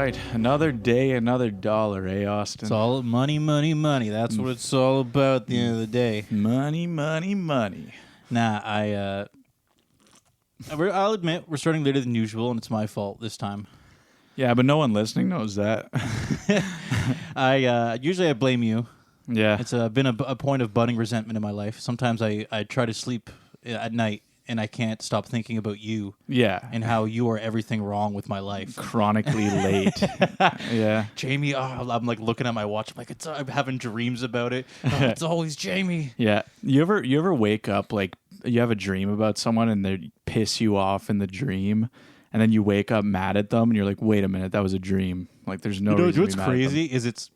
right. Another day, another dollar, eh, Austin? It's all money, money, money. That's what it's all about at the end of the day. Money, money, money. Nah, I'll admit we're starting later than usual, and it's my fault this time. Yeah, but no one listening knows that. Usually I blame you. Yeah. It's been a point of budding resentment in my life. Sometimes I try to sleep at night, and I can't stop thinking about you. Yeah. And how you are everything wrong with my life. Chronically late. Yeah. Jamie, I'm like looking at my watch. I'm like, I'm having dreams about it. It's always Jamie. Yeah. You ever wake up like you have a dream about someone and they piss you off in the dream, and then you wake up mad at them and you're like, wait a minute, that was a dream. Like there's no reason what's to be mad crazy at them. is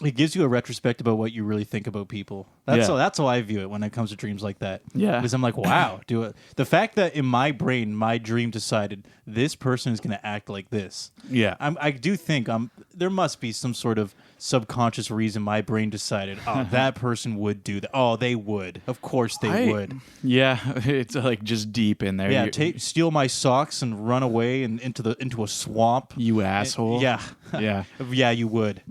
it gives you a retrospect about what you really think about people. That's how I view it when it comes to dreams like that. Yeah. Because I'm like, wow, the fact that in my brain, my dream decided this person is going to act like this. Yeah. I do think there must be some sort of subconscious reason my brain decided, oh, that person would do that. Oh, they would. Of course they would. Yeah, it's like just deep in there. Yeah, steal my socks and run away and into a swamp. You asshole. Yeah. Yeah. Yeah, you would.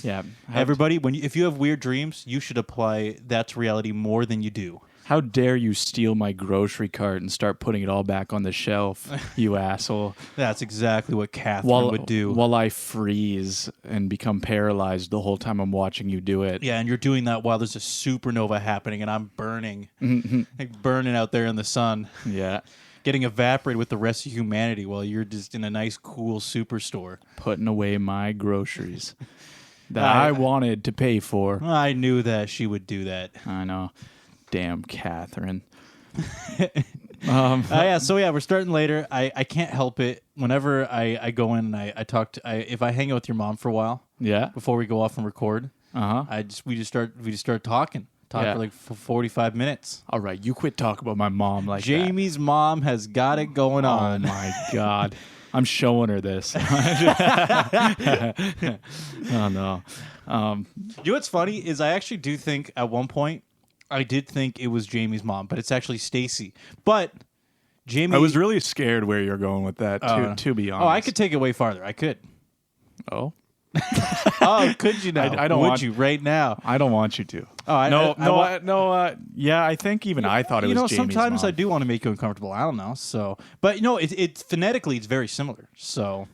Yeah. Everybody, if you have weird dreams, you should apply that to reality more than you do. How dare you steal my grocery cart and start putting it all back on the shelf, you asshole. That's exactly what Catherine would do. While I freeze and become paralyzed the whole time I'm watching you do it. Yeah, and you're doing that while there's a supernova happening and I'm burning. Like burning out there in the sun. Yeah. Getting evaporated with the rest of humanity while you're just in a nice, cool superstore. Putting away my groceries that I wanted to pay for. I knew that she would do that. I know. Damn Catherine. So we're starting later. I can't help it. Whenever I go in and I talk to, if I hang out with your mom for a while, Yeah. before we go off and record, we just start talking. For like 45 minutes. All right, you quit talking about my mom like Jamie's mom has got it going on. Oh my God. I'm showing her this. Oh no. You know what's funny is I actually do think at one point I did think it was Jamie's mom, but it's actually Stacy. But Jamie, I was really scared where you're going with that, to be honest. Oh, I could take it way farther. I could. Oh? Oh, could you now? I don't Would want you right now? I don't want you to. Oh, yeah, I think even I thought it was Jamie's sometimes mom. I do want to make you uncomfortable. I don't know. So, but it's phonetically it's very similar. So,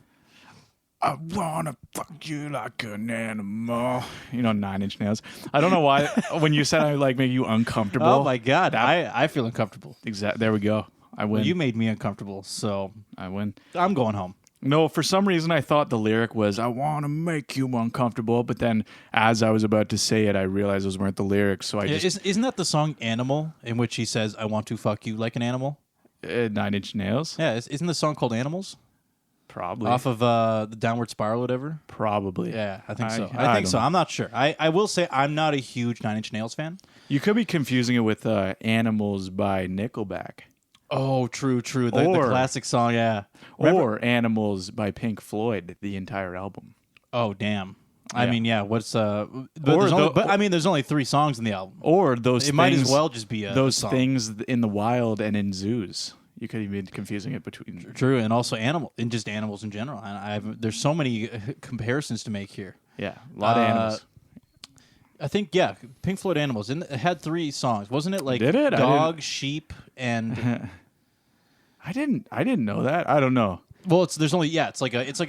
I wanna fuck you like an animal. 9 Inch Nails. I don't know why when you said I like make you uncomfortable. Oh my God, I feel uncomfortable. Exactly. There we go. I win. Well, you made me uncomfortable, so I win. I'm going home. No, for some reason I thought the lyric was "I want to make you uncomfortable," but then as I was about to say it, I realized those weren't the lyrics. So isn't that the song "Animal" in which he says "I want to fuck you like an animal"? 9 Inch Nails. Yeah, isn't the song called "Animals"? Probably off of the Downward Spiral, whatever. Probably. Yeah, I think so. I think so. I'm not sure. I will say I'm not a huge 9 Inch Nails fan. You could be confusing it with "Animals" by Nickelback. Oh, true. The classic song, yeah. Or "Animals" by Pink Floyd, the entire album. Oh, damn. Yeah. I mean, yeah. What's there's only 3 songs in the album. Or those. It might as well just be those things in the wild and in zoos. You could even be confusing it between. True, and also just animals in general. And there's so many comparisons to make here. Yeah, a lot of animals. I think Pink Floyd "Animals." It had 3 songs, wasn't it? Like Did it? dog, sheep, and. I didn't know that. I don't know. Well, it's a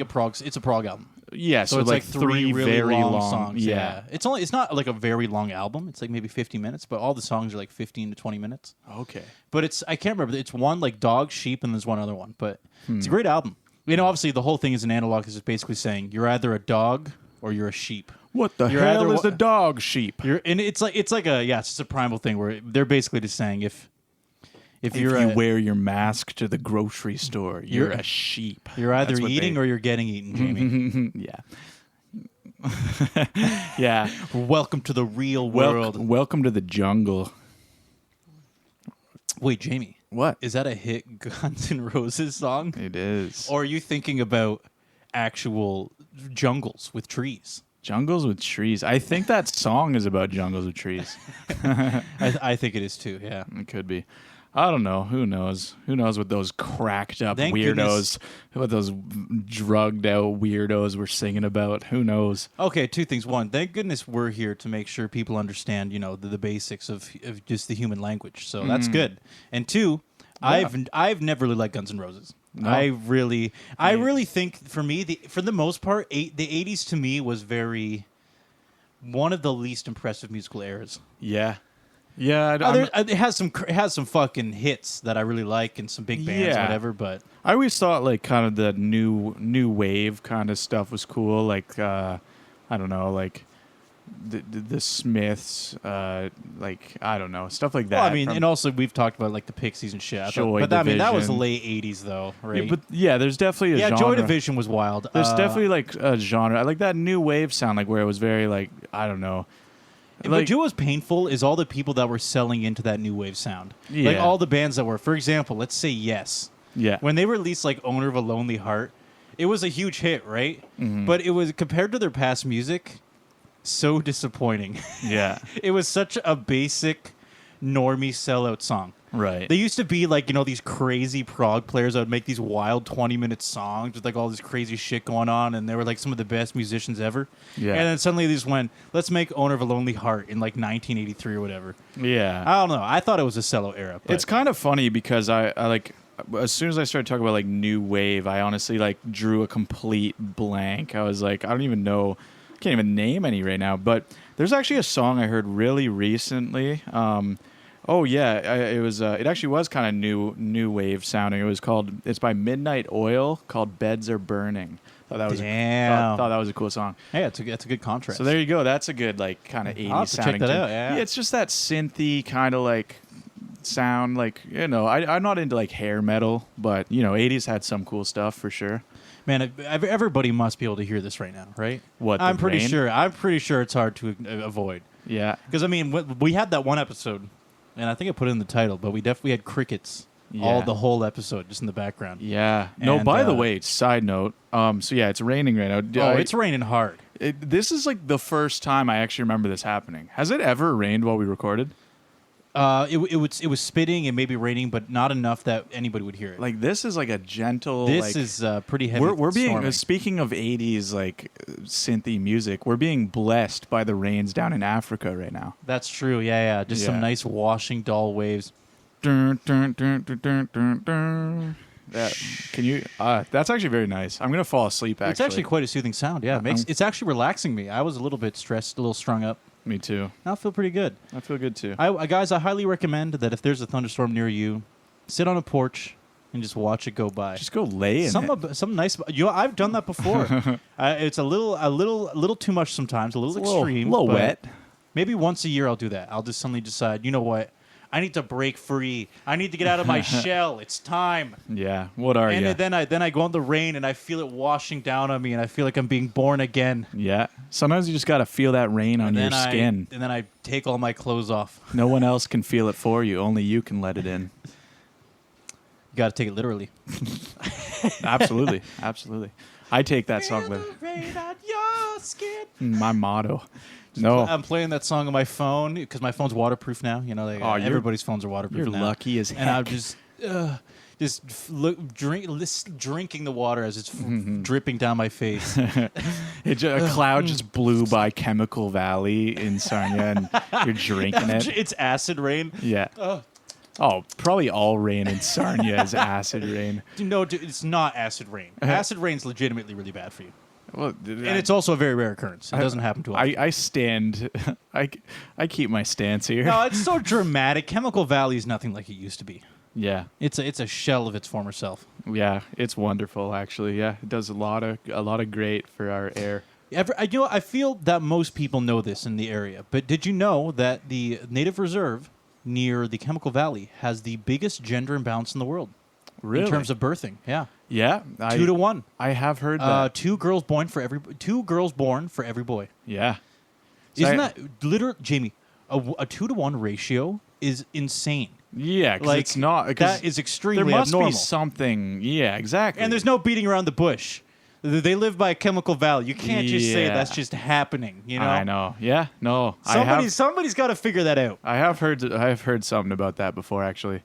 prog album. Yeah, so it's like 3 really very long songs. Yeah. It's not like a very long album. It's like maybe 50 minutes, but all the songs are like 15 to 20 minutes. Okay. But I can't remember. It's one like dog, sheep, and there's one other one. But it's a great album. Obviously the whole thing is an analog. It's just basically saying you're either a dog or you're a sheep. What the hell is a dog sheep? It's just a primal thing where they're basically just saying if you wear your mask to the grocery store, you're a sheep. You're either eating or you're getting eaten, Jamie. Yeah. Yeah. Welcome to the real world. Welcome to the jungle. Wait, Jamie. What? Is that a hit Guns N' Roses song? It is. Or are you thinking about actual jungles with trees? Jungles with trees. I think that song is about jungles with trees. I think it is too, yeah. It could be. I don't know. Who knows? Who knows what those cracked up Thank weirdos, what those drugged out weirdos were singing about? Who knows? Okay, two things. One, thank goodness we're here to make sure people understand, the basics of just the human language. So that's good. And two, I've never really liked Guns N' Roses. No. I really think for me, for the most part, the 80s to me was one of the least impressive musical eras. Yeah. Yeah, It has some fucking hits that I really like and some big bands, whatever. But I always thought like kind of the new wave kind of stuff was cool. Like I don't know, like the Smiths, like I don't know, stuff like that. Well, I mean, and also we've talked about like the Pixies and shit. But I mean, that was the late '80s though, right? Yeah, but there's definitely a genre. Joy Division was wild. There's definitely like a genre. I like that new wave sound, like where it was very like I don't know. But you know what's painful is all the people that were selling into that new wave sound. Yeah. Like all the bands that were, for example, let's say Yes. Yeah. When they released like Owner of a Lonely Heart, it was a huge hit, right? Mm-hmm. But it was, compared to their past music, so disappointing. Yeah. It was such a basic, normie sellout song. Right. They used to be like, these crazy prog players that would make these wild 20-minute songs with like all this crazy shit going on, and they were like some of the best musicians ever. Yeah. And then suddenly they just went, let's make Owner of a Lonely Heart in like 1983 or whatever. Yeah. I don't know. I thought it was a sellout era. But It's kind of funny because I like as soon as I started talking about like new wave, I honestly like drew a complete blank. I was like, I don't even know, I can't even name any right now. But there's actually a song I heard really recently. Oh yeah, it was. It actually was kind of new wave sounding. It's by Midnight Oil, called "Beds Are Burning." Thought that was Damn. thought that was a cool song. Hey, that's a good contrast. So there you go. That's a good like kind of 80s I'll have to check sounding. that tune. out, yeah. It's just that synthy kind of like sound. Like I'm not into like hair metal, but 80s had some cool stuff for sure. Man, everybody must be able to hear this right now, right? What, I'm the pretty rain? sure. I'm pretty sure it's hard to avoid. Yeah. Because I mean, we had that one episode, and I think I put it in the title, but we definitely had crickets Yeah. the whole episode just in the background. Yeah. No. And, By the way, side note. So yeah, it's raining right now. It's raining hard. This is like the first time I actually remember this happening. Has it ever rained while we recorded? It was spitting and maybe raining, but not enough that anybody would hear it. Like this is like a gentle. This like, is pretty heavy. We're being storming. speaking of 80s like synthy music. We're being blessed by the rains down in Africa right now. That's true. Yeah. Just some Yeah. nice washing doll waves. Dun, dun, dun, dun, dun, dun, dun. Can you? That's actually very nice. I'm gonna fall asleep. Actually, It's actually quite a soothing sound. Yeah, it's actually relaxing me. I was a little bit stressed, a little strung up. Me too. Now I feel pretty good. I feel good too. Guys, I highly recommend that if there's a thunderstorm near you, sit on a porch and just watch it go by. Just go lay in it. Some nice. I've done that before. It's a little too much sometimes. A little extreme. A little but wet. Maybe once a year I'll do that. I'll just suddenly decide. You know what? I need to break free. I need to get out of my shell. It's time. Yeah. What are you? And then I go in the rain and I feel it washing down on me and I feel like I'm being born again. Yeah. Sometimes you just gotta feel that rain on your skin. And then I take all my clothes off. No one else can feel it for you. Only you can let it in. You got to take it literally. Absolutely. Absolutely. I take that song literally. Rain on your skin. My motto. No. I'm playing that song on my phone because my phone's waterproof now. Everybody's phones are waterproof You're now. lucky as heck. And I'm just drinking the water as it's dripping down my face. A cloud just blew by Chemical Valley in Sarnia, and you're drinking it. It's acid rain. Yeah. Oh, probably all rain in Sarnia is acid rain. No, dude, it's not acid rain. Acid rain's legitimately really bad for you. Well, And it's also a very rare occurrence. It doesn't happen too often. I stand. I keep my stance here. No, it's so dramatic. Chemical Valley is nothing like it used to be. Yeah. It's a shell of its former self. Yeah, it's wonderful actually. Yeah, it does a lot of great for our air. I feel that most people know this in the area, but did you know that the native reserve near the Chemical Valley has the biggest gender imbalance in the world? Really? In terms of birthing, yeah. Yeah, 2 to 1. I have heard that. 2 girls born for every boy. Yeah. Isn't that literally, Jamie? A 2 to 1 ratio is insane. Yeah, because it's not. That is extremely there must abnormal. be something. Yeah, exactly. And there's no beating around the bush. They live by a Chemical Valley. You can't just say that's just happening. You know. I know. Yeah. No. Somebody's got to figure that out. I have heard something about that before, actually.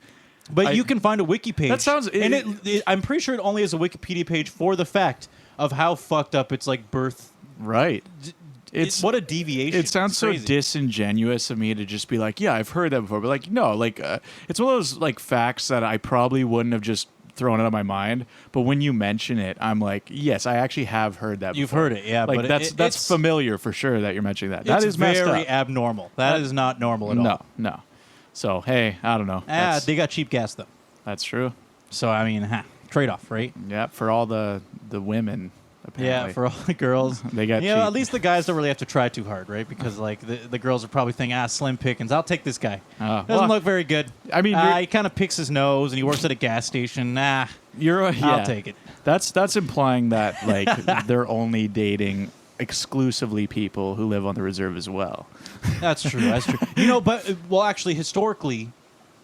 But you can find a wiki page. That sounds... and I'm pretty sure it only has a Wikipedia page for the fact of how fucked up its like birth. Right. It's what a deviation. It sounds It's so crazy. disingenuous of me to just be like, yeah, I've heard that before. But like, no, like it's one of those like facts that I probably wouldn't have just thrown out of my mind. But when you mention it, I'm like, yes, I actually have heard that You've before. heard it, yeah. Like but that's it's familiar for sure that you're mentioning that. That it's is messed very up. abnormal. That is not normal at all. No. So hey, I don't know. They got cheap gas though. That's true. So I mean, trade off, right? Yeah, for all the women. Apparently. Yeah, for all the girls. They got you know, cheap. at least the guys don't really have to try too hard, right? Because like the girls are probably thinking, slim pickings. I'll take this guy. Doesn't look very good. I mean, he kind of picks his nose and he works at a gas station. Yeah. I'll take it. That's implying that like they're only dating exclusively people who live on the reserve as well. That's true. That's true. You know, but actually, historically,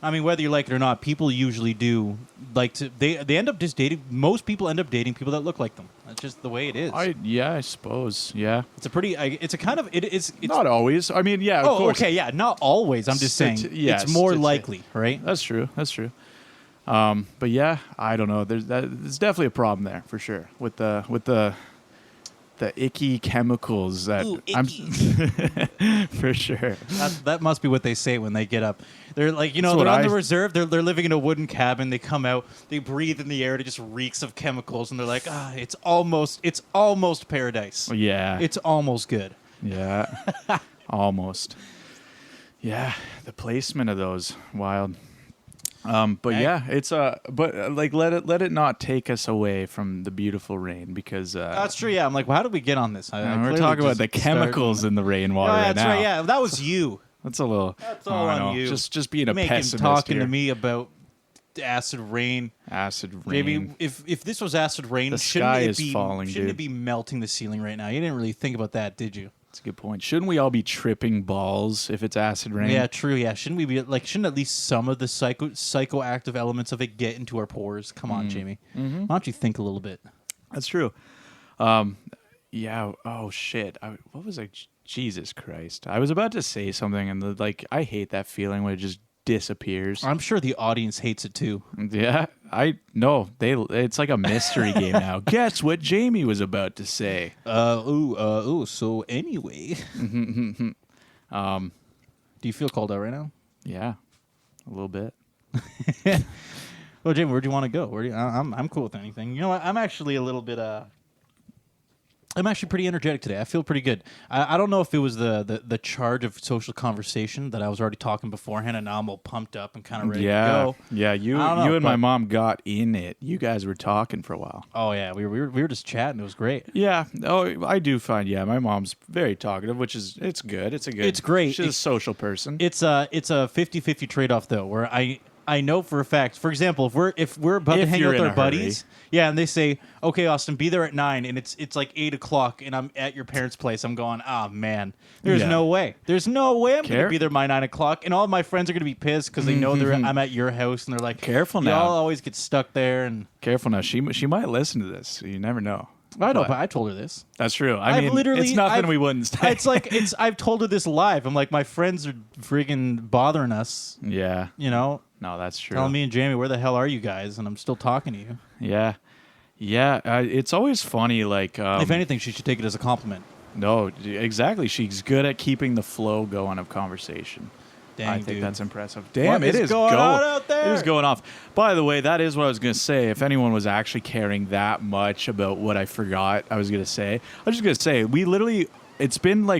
I mean, whether you like it or not, people usually do like to. They end up just dating. Most people end up dating people that look like them. That's just the way it is. I suppose. Yeah. It's a pretty. It's a kind of. It's not always. I mean, yeah. Of course. Okay. Yeah. Not always. I'm just saying. It's more likely, right? That's true. That's true. But yeah, I don't know. There's definitely a problem there for sure with the icky chemicals that Ooh, icky. for sure. That must be what they say when they get up. They're like, they're on the reserve. They're living in a wooden cabin. They come out. They breathe in the air. It just reeks of chemicals, and they're like, it's almost paradise. Yeah, it's almost good. Yeah, almost. Yeah, the placement of those wild. But yeah, it's like let it not take us away from the beautiful rain because that's true. Yeah, I'm like, well, how did we get on this? We're talking about the chemicals in the rainwater right now. Right. Yeah, that was you. That's a little. That's all on you. Just being a pessimist talking here. to me about acid rain. Acid rain. Maybe if this was acid rain, the sky is falling, shouldn't dude. it be melting the ceiling right now? You didn't really think about that, did you? That's a good point. Shouldn't we all be tripping balls if it's acid rain? Yeah, true. Yeah, shouldn't we be like? Shouldn't at least some of the psychoactive elements of it get into our pores? Come on, Jamie. Mm-hmm. Why don't you think a little bit? That's true. Yeah. Oh shit. What was I? Jesus Christ. I was about to say something, and I hate that feeling when it just disappears. I'm sure the audience hates it too. Yeah. It's like a mystery game now. Guess what Jamie was about to say. So anyway. Do you feel called out right now? Yeah. A little bit. Well, Jamie, where do you want to go? I'm cool with anything. You know what? I'm actually a little bit I'm actually pretty energetic today. I feel pretty good. I don't know if it was the charge of social conversation that I was already talking beforehand, and now I'm all pumped up and kind of ready to go. Yeah, you and my mom got in it. You guys were talking for a while. Oh yeah, we were just chatting. It was great. Yeah. Oh, I do find my mom's very talkative, which is it's good. It's great. She's a social person. It's a 50-50 trade-off though, where I know for a fact. For example, if we're about to hang out with our buddies, and they say, "Okay, Austin, be there at 9," and it's like 8:00, and I'm at your parents' place. I'm going, man, there's no way. There's no way I'm gonna be there by 9:00, and all of my friends are gonna be pissed because they know I'm at your house, and they're like, "Careful now, y'all always get stuck there." And careful now, she might listen to this. You never know. I know, but I told her this. That's true. I mean, it's nothing we wouldn't say. I've told her this live. I'm like, my friends are friggin' bothering us. Yeah. No, that's true. Telling me and Jamie, where the hell are you guys? And I'm still talking to you. Yeah. Yeah. It's always funny. If anything, she should take it as a compliment. No, exactly. She's good at keeping the flow going of conversation. Dang, I think dude. that's impressive. Damn, it is going on out there. It is going off. By the way, that is what I was going to say. If anyone was actually caring that much about what I forgot I was going to say, I was just going to say, we literally... It's been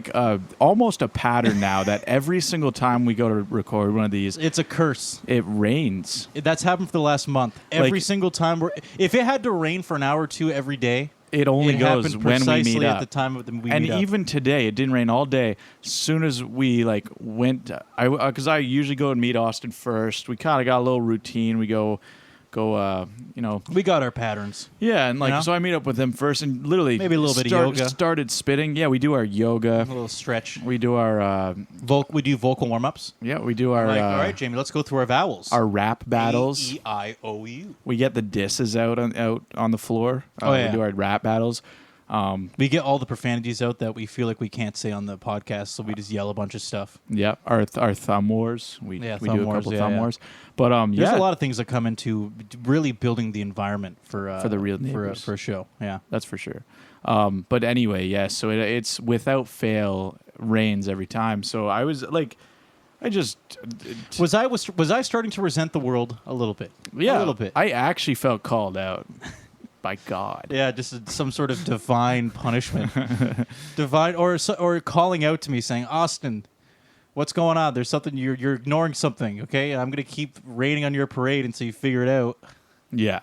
almost a pattern now that every single time we go to record one of these... It's a curse. It rains. That's happened for the last month. Every single time. If it had to rain for an hour or two every day... It only goes when we meet up. At the time of the we and meet up. Even today, it didn't rain all day. As soon as we went... Because I usually go and meet Austin first. We kind of got a little routine. We go we got our patterns. Yeah, and so I meet up with him first and literally maybe a little bit of yoga. Started spitting. Yeah, we do our yoga. A little stretch. We do our we do vocal warm-ups. Yeah, we do our all right, Jamie, let's go through our vowels. Our rap battles. A-E-I-O-U. We get the disses out on the floor. We do our rap battles. We get all the profanities out that we feel like we can't say on the podcast, so we just yell a bunch of stuff. Yeah, our thumb wars. We do a couple thumb wars. But there's a lot of things that come into really building the environment for the real Neighbours. for a show. Yeah, that's for sure. But anyway, yes. So it's without fail rains every time. So I was like, was I starting to resent the world a little bit? Yeah, a little bit. I actually felt called out. By God. Yeah, just some sort of divine punishment. Divine or calling out to me saying, Austin, what's going on? There's something, you're ignoring something, okay? I'm going to keep raining on your parade until you figure it out. Yeah.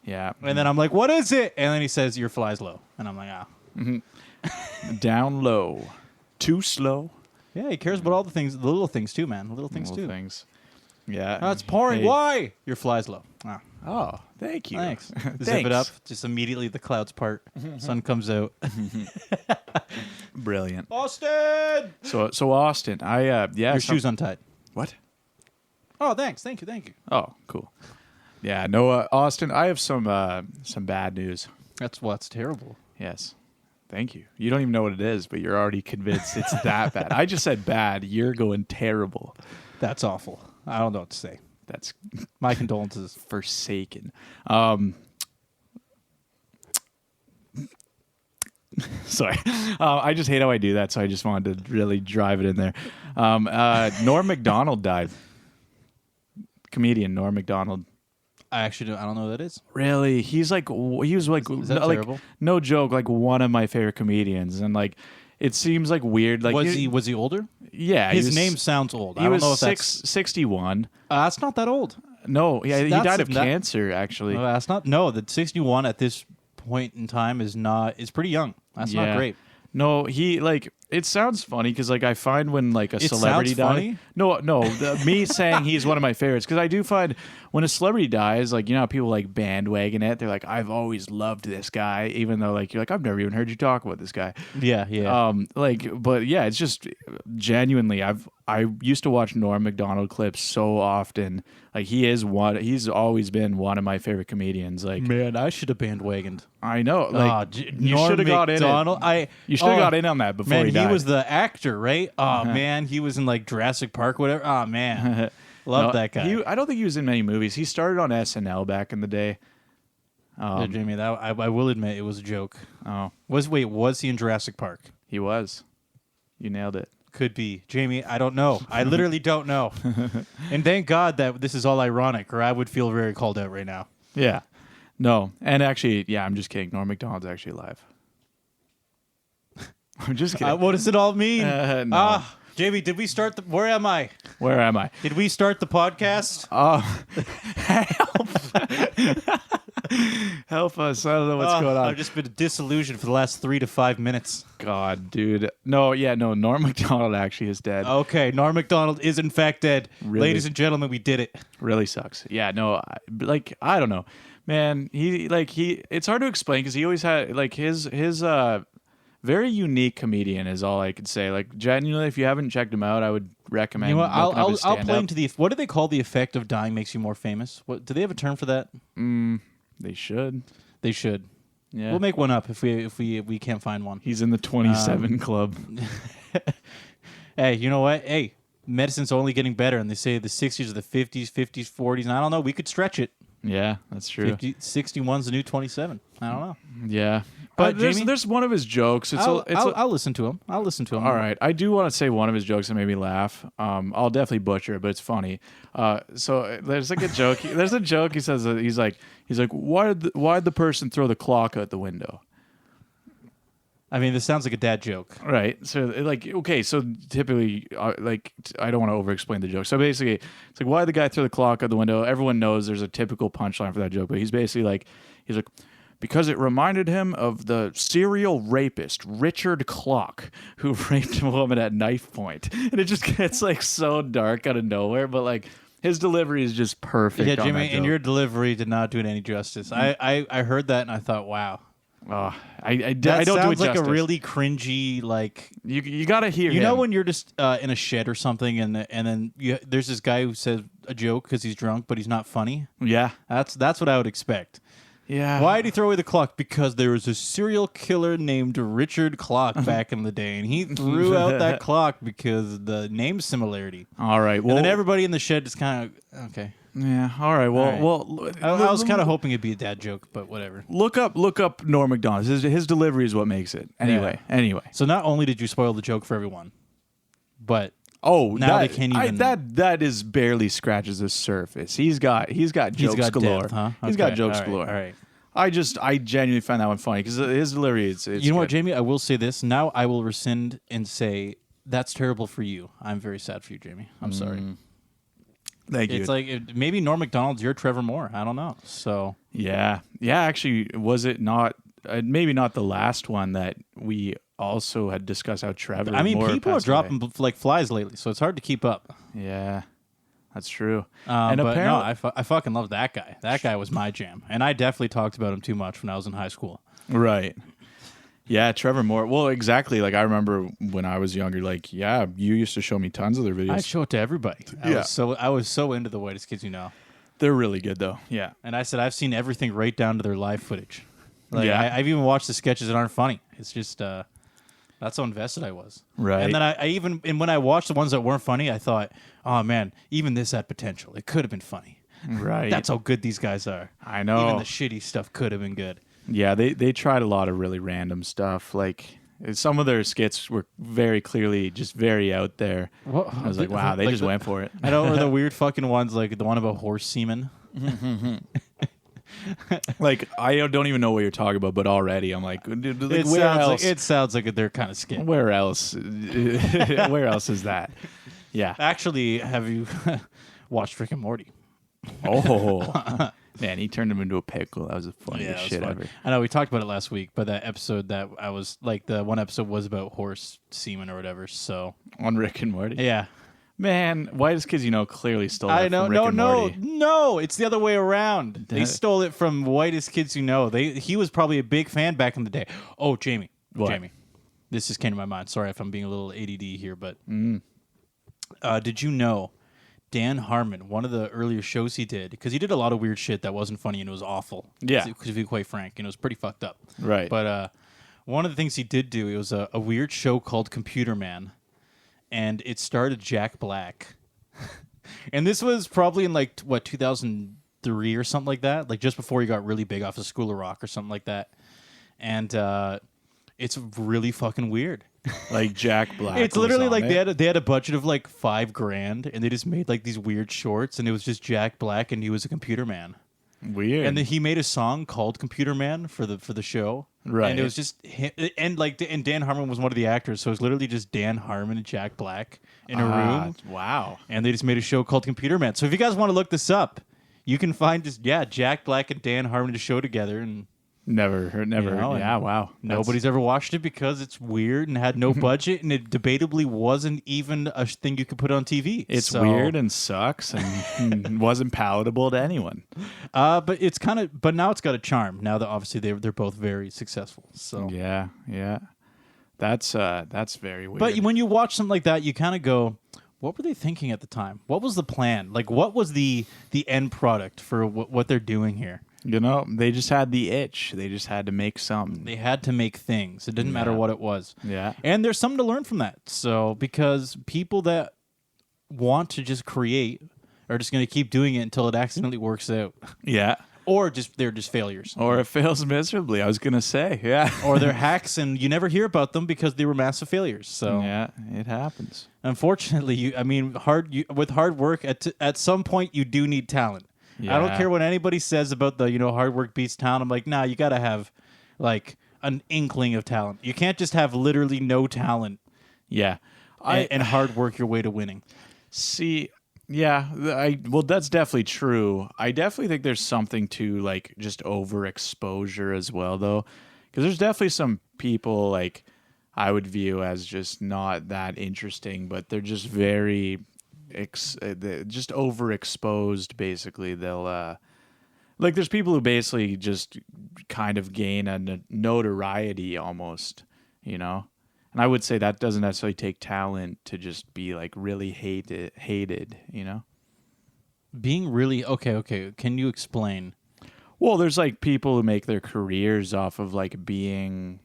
Yeah. And then I'm like, what is it? And then he says, your fly's low. And I'm like, Down low. Too slow. Yeah, he cares about all the things, the little things too, man. Little things. Yeah. Oh, it's pouring. Hey. Why? Your fly's low. Oh, thank you. Thanks. Zip it up. Just immediately the clouds part. Sun comes out. Brilliant. Austin! So Austin, Your shoes untied. What? Oh, thanks. Thank you. Oh, cool. Yeah, no, Austin, I have some bad news. That's terrible. Yes. Thank you. You don't even know what it is, but you're already convinced it's that bad. I just said bad. You're going terrible. That's awful. I don't know what to say. That's my condolences. Forsaken. Sorry. I just hate how I do that, so I just wanted to really drive it in there. Norm Macdonald died. Comedian Norm Macdonald. I don't know who that is. Really? He was like is that terrible? No joke, like one of my favorite comedians, and like it seems like weird. Like was he older? Yeah, his name sounds old. I don't know if that's 61. That's not that old. No, yeah, he died of cancer actually. That's not. No, the 61 at this point in time is pretty young. That's not great. No, it sounds funny because like I find when like a celebrity dies. Funny? No, me saying he's one of my favorites because I do find when a celebrity dies, like you know how people like bandwagon it. They're like, I've always loved this guy, even though like you're like I've never even heard you talk about this guy. Yeah. But yeah, it's just genuinely I used to watch Norm Macdonald clips so often. Like he's always been one of my favorite comedians. Like man, I should have bandwagoned. I know. Like you should have got in. You should have got in on that before he died. He was the actor, right? Oh man, he was in like Jurassic Park, whatever. Oh man, love that guy. I don't think he was in many movies. He started on SNL back in the day. Yeah, Jamie, I will admit it was a joke. Oh, was he in Jurassic Park? He was. You nailed it. Could be. Jamie, I don't know. I literally don't know. And thank God that this is all ironic, or I would feel very called out right now. Yeah. No. And actually, yeah, I'm just kidding. Norm Macdonald's actually alive. I'm just kidding. What does it all mean? No. Jamie, did we start the... Where am I? Where am I? Did we start the podcast? Help. Help us. I don't know what's going on. I've just been disillusioned for the last 3 to 5 minutes. God, dude. No, Norm Macdonald actually is dead. Okay, Norm Macdonald is in fact dead. Really? Ladies and gentlemen, we did it. Really sucks. Yeah, no, I don't know. Man, it's hard to explain because he always had, like, his very unique comedian is all I could say. Like, genuinely, if you haven't checked him out, I would recommend. You know what? I'll play into the. What do they call the effect of dying makes you more famous? What do they have a term for that? They should. They should. Yeah. We'll make one up if we can't find one. He's in the 27 club. Hey, you know what? Hey, medicine's only getting better, and they say the 60s are the 50s, 40s, and I don't know. We could stretch it. Yeah, that's true. 61's the new 27. I don't know. Yeah. But there's one of his jokes. I'll listen to him. I'll listen to him. All right. I do want to say one of his jokes that made me laugh. I'll definitely butcher it, but it's funny. So there's like a joke. There's a joke. He says he's like, why'd the person throw the clock out the window? I mean, this sounds like a dad joke. Right. So, like, okay, so typically, I don't want to over-explain the joke. So basically, it's like, why the guy threw the clock out the window? Everyone knows there's a typical punchline for that joke, but he's basically like, because it reminded him of the serial rapist, Richard Clock, who raped a woman at knife point. And it just gets, like, so dark out of nowhere, but, like, his delivery is just perfect. Yeah, Jimmy, and your delivery did not do it any justice. I heard that, and I thought, wow. Oh, I don't do it sounds like justice. a really cringy, like you gotta hear. You know when you're just in a shed or something, and then there's this guy who says a joke because he's drunk, but he's not funny. Yeah, that's what I would expect. Yeah. Why did he throw away the clock? Because there was a serial killer named Richard Clock back in the day, and he threw out that clock because the name similarity. All right. Well, And then everybody in the shed is kind of okay. Yeah. All right. Well, All right. I was kind of hoping it'd be a dad joke, but whatever. Look up Norm Macdonald. His delivery is what makes it. Anyway. So not only did you spoil the joke for everyone, but now they can't even. That is barely scratches the surface. He's got jokes galore. Depth, huh? He's got jokes galore. All right. I genuinely find that one funny because his delivery is. You know what, Jamie? I will say this. Now I will rescind and say that's terrible for you. I'm very sad for you, Jamie. I'm sorry. Thank you. It's like maybe Norm Macdonald's your Trevor Moore. I don't know. So yeah. Actually, was it not? Maybe not the last one that we also had discussed how Trevor. I mean, Moore people are passed dropping like flies lately, so it's hard to keep up. Yeah, that's true. And but apparently, no, I fucking love that guy. That guy was my jam, and I definitely talked about him too much when I was in high school. Right. Yeah, Trevor Moore. Well, exactly. Like I remember when I was younger. Like, yeah, you used to show me tons of their videos. I show it to everybody. I was so into the Whitest Kids You Know. They're really good though. Yeah. And I said I've seen everything right down to their live footage. Like, yeah. I've even watched the sketches that aren't funny. It's just that's how invested I was. Right. And then and when I watched the ones that weren't funny, I thought, oh man, even this had potential. It could have been funny. Right. That's how good these guys are. I know. Even the shitty stuff could have been good. Yeah, they tried a lot of really random stuff. Like some of their skits were very clearly just very out there. I was like, wow, they just went for it. I know, or the weird fucking ones, like the one about horse semen. Like I don't even know what you're talking about, but already I'm like, dude, like where else? It sounds like they're kind of skit. Where else? Where else is that? Yeah. Actually, have you watched Rick and Morty? Oh. Man, he turned him into a pickle. That was the funniest shit ever. I know we talked about it last week, but that episode that I was like, the one episode was about horse semen or whatever. So on Rick and Morty, yeah, man, Whitest Kids You Know clearly stole that from Rick and Morty. No, it's the other way around. They stole it from Whitest Kids You Know. He was probably a big fan back in the day. Oh, Jamie, this just came to my mind. Sorry if I'm being a little ADD here, but did you know? Dan Harmon, one of the earlier shows he did, because he did a lot of weird shit that wasn't funny and it was awful. Yeah. To be quite frank, and it was pretty fucked up. Right. But one of the things he did do, it was a weird show called Computer Man, and it starred Jack Black. And this was probably in 2003 or something like that, like just before he got really big off of School of Rock or something like that. And it's really fucking weird. Like Jack Black. It's literally like they had a budget of like $5,000 and they just made like these weird shorts and it was just Jack Black and he was a computer man. Weird. And then he made a song called Computer Man for the show. Right. And it was just him, and Dan Harmon was one of the actors, so it was literally just Dan Harmon and Jack Black in a room. Wow. And they just made a show called Computer Man. So if you guys want to look this up, you can find just Jack Black and Dan Harmon to show together and Never heard. Yeah, wow. Nobody's ever watched it because it's weird and had no budget, and it debatably wasn't even a thing you could put on TV. It's weird and sucks and wasn't palatable to anyone. But it's but now it's got a charm. Now that obviously they're both very successful. So yeah, that's very weird. But when you watch something like that, you kind of go, what were they thinking at the time? What was the plan? Like, what was the end product for what they're doing here? You know, they just had the itch. They just had to make something. They had to make things. It didn't matter what it was. Yeah. And there's something to learn from that. So, because people that want to just create are just going to keep doing it until it accidentally works out. Yeah. Or they're just failures. Or it fails miserably, I was going to say. Yeah. Or they're hacks and you never hear about them because they were massive failures. So yeah, it happens. Unfortunately, with hard work, at some point you do need talent. Yeah. I don't care what anybody says about the hard work beats talent. I'm like, nah, you got to have like an inkling of talent. You can't just have literally no talent. Yeah. And hard work your way to winning. See, yeah, well, that's definitely true. I definitely think there's something to like just overexposure as well, though, because there's definitely some people like I would view as just not that interesting, but they're just very just overexposed. Basically, they'll like there's people who basically just kind of gain a notoriety almost, And I would say that doesn't necessarily take talent to just be like really hated, Being really okay. Can you explain? Well, there's like people who make their careers off of like being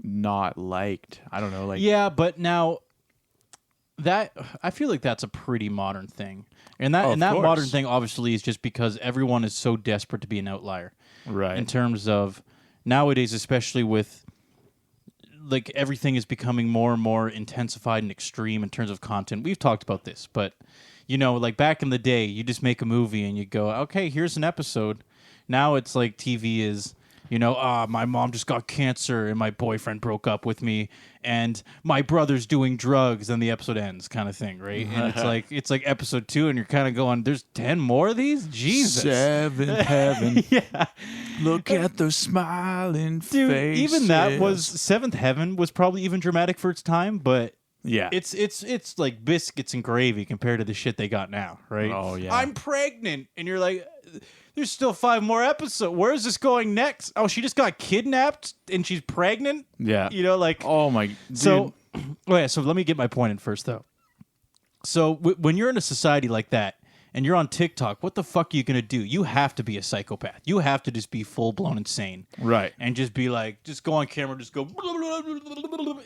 not liked. I don't know, like Yeah, but now that I feel like that's a pretty modern thing. And that course. modern thing obviously is just because everyone is so desperate to be an outlier. right. In terms of nowadays, especially with like everything is becoming more and more intensified and extreme in terms of content. We've talked about this, but you know, like back in the day, you just make a movie and you go, okay, here's an episode. Now it's like TV is, you know, my mom just got cancer and my boyfriend broke up with me and my brother's doing drugs and the episode ends kind of thing, right? And it's like episode 2 and you're kind of going, there's 10 more of these? Jesus. Seventh heaven. Yeah. Look at those smiling Dude, faces. even that was Seventh Heaven was probably even dramatic for its time, but yeah. it's like biscuits and gravy compared to the shit they got now, right? Oh, yeah. I'm pregnant, and you're like, there's still 5 more episodes. Where is this going next? Oh, she just got kidnapped and she's pregnant. Yeah. You know, like Oh my. Dude. so. Oh yeah, so let me get my point in first, though. So when you're in a society like that. And you're on TikTok, what the fuck are you going to do? You have to be a psychopath. You have to just be full-blown insane. Right. And just be like, just go on camera, just go,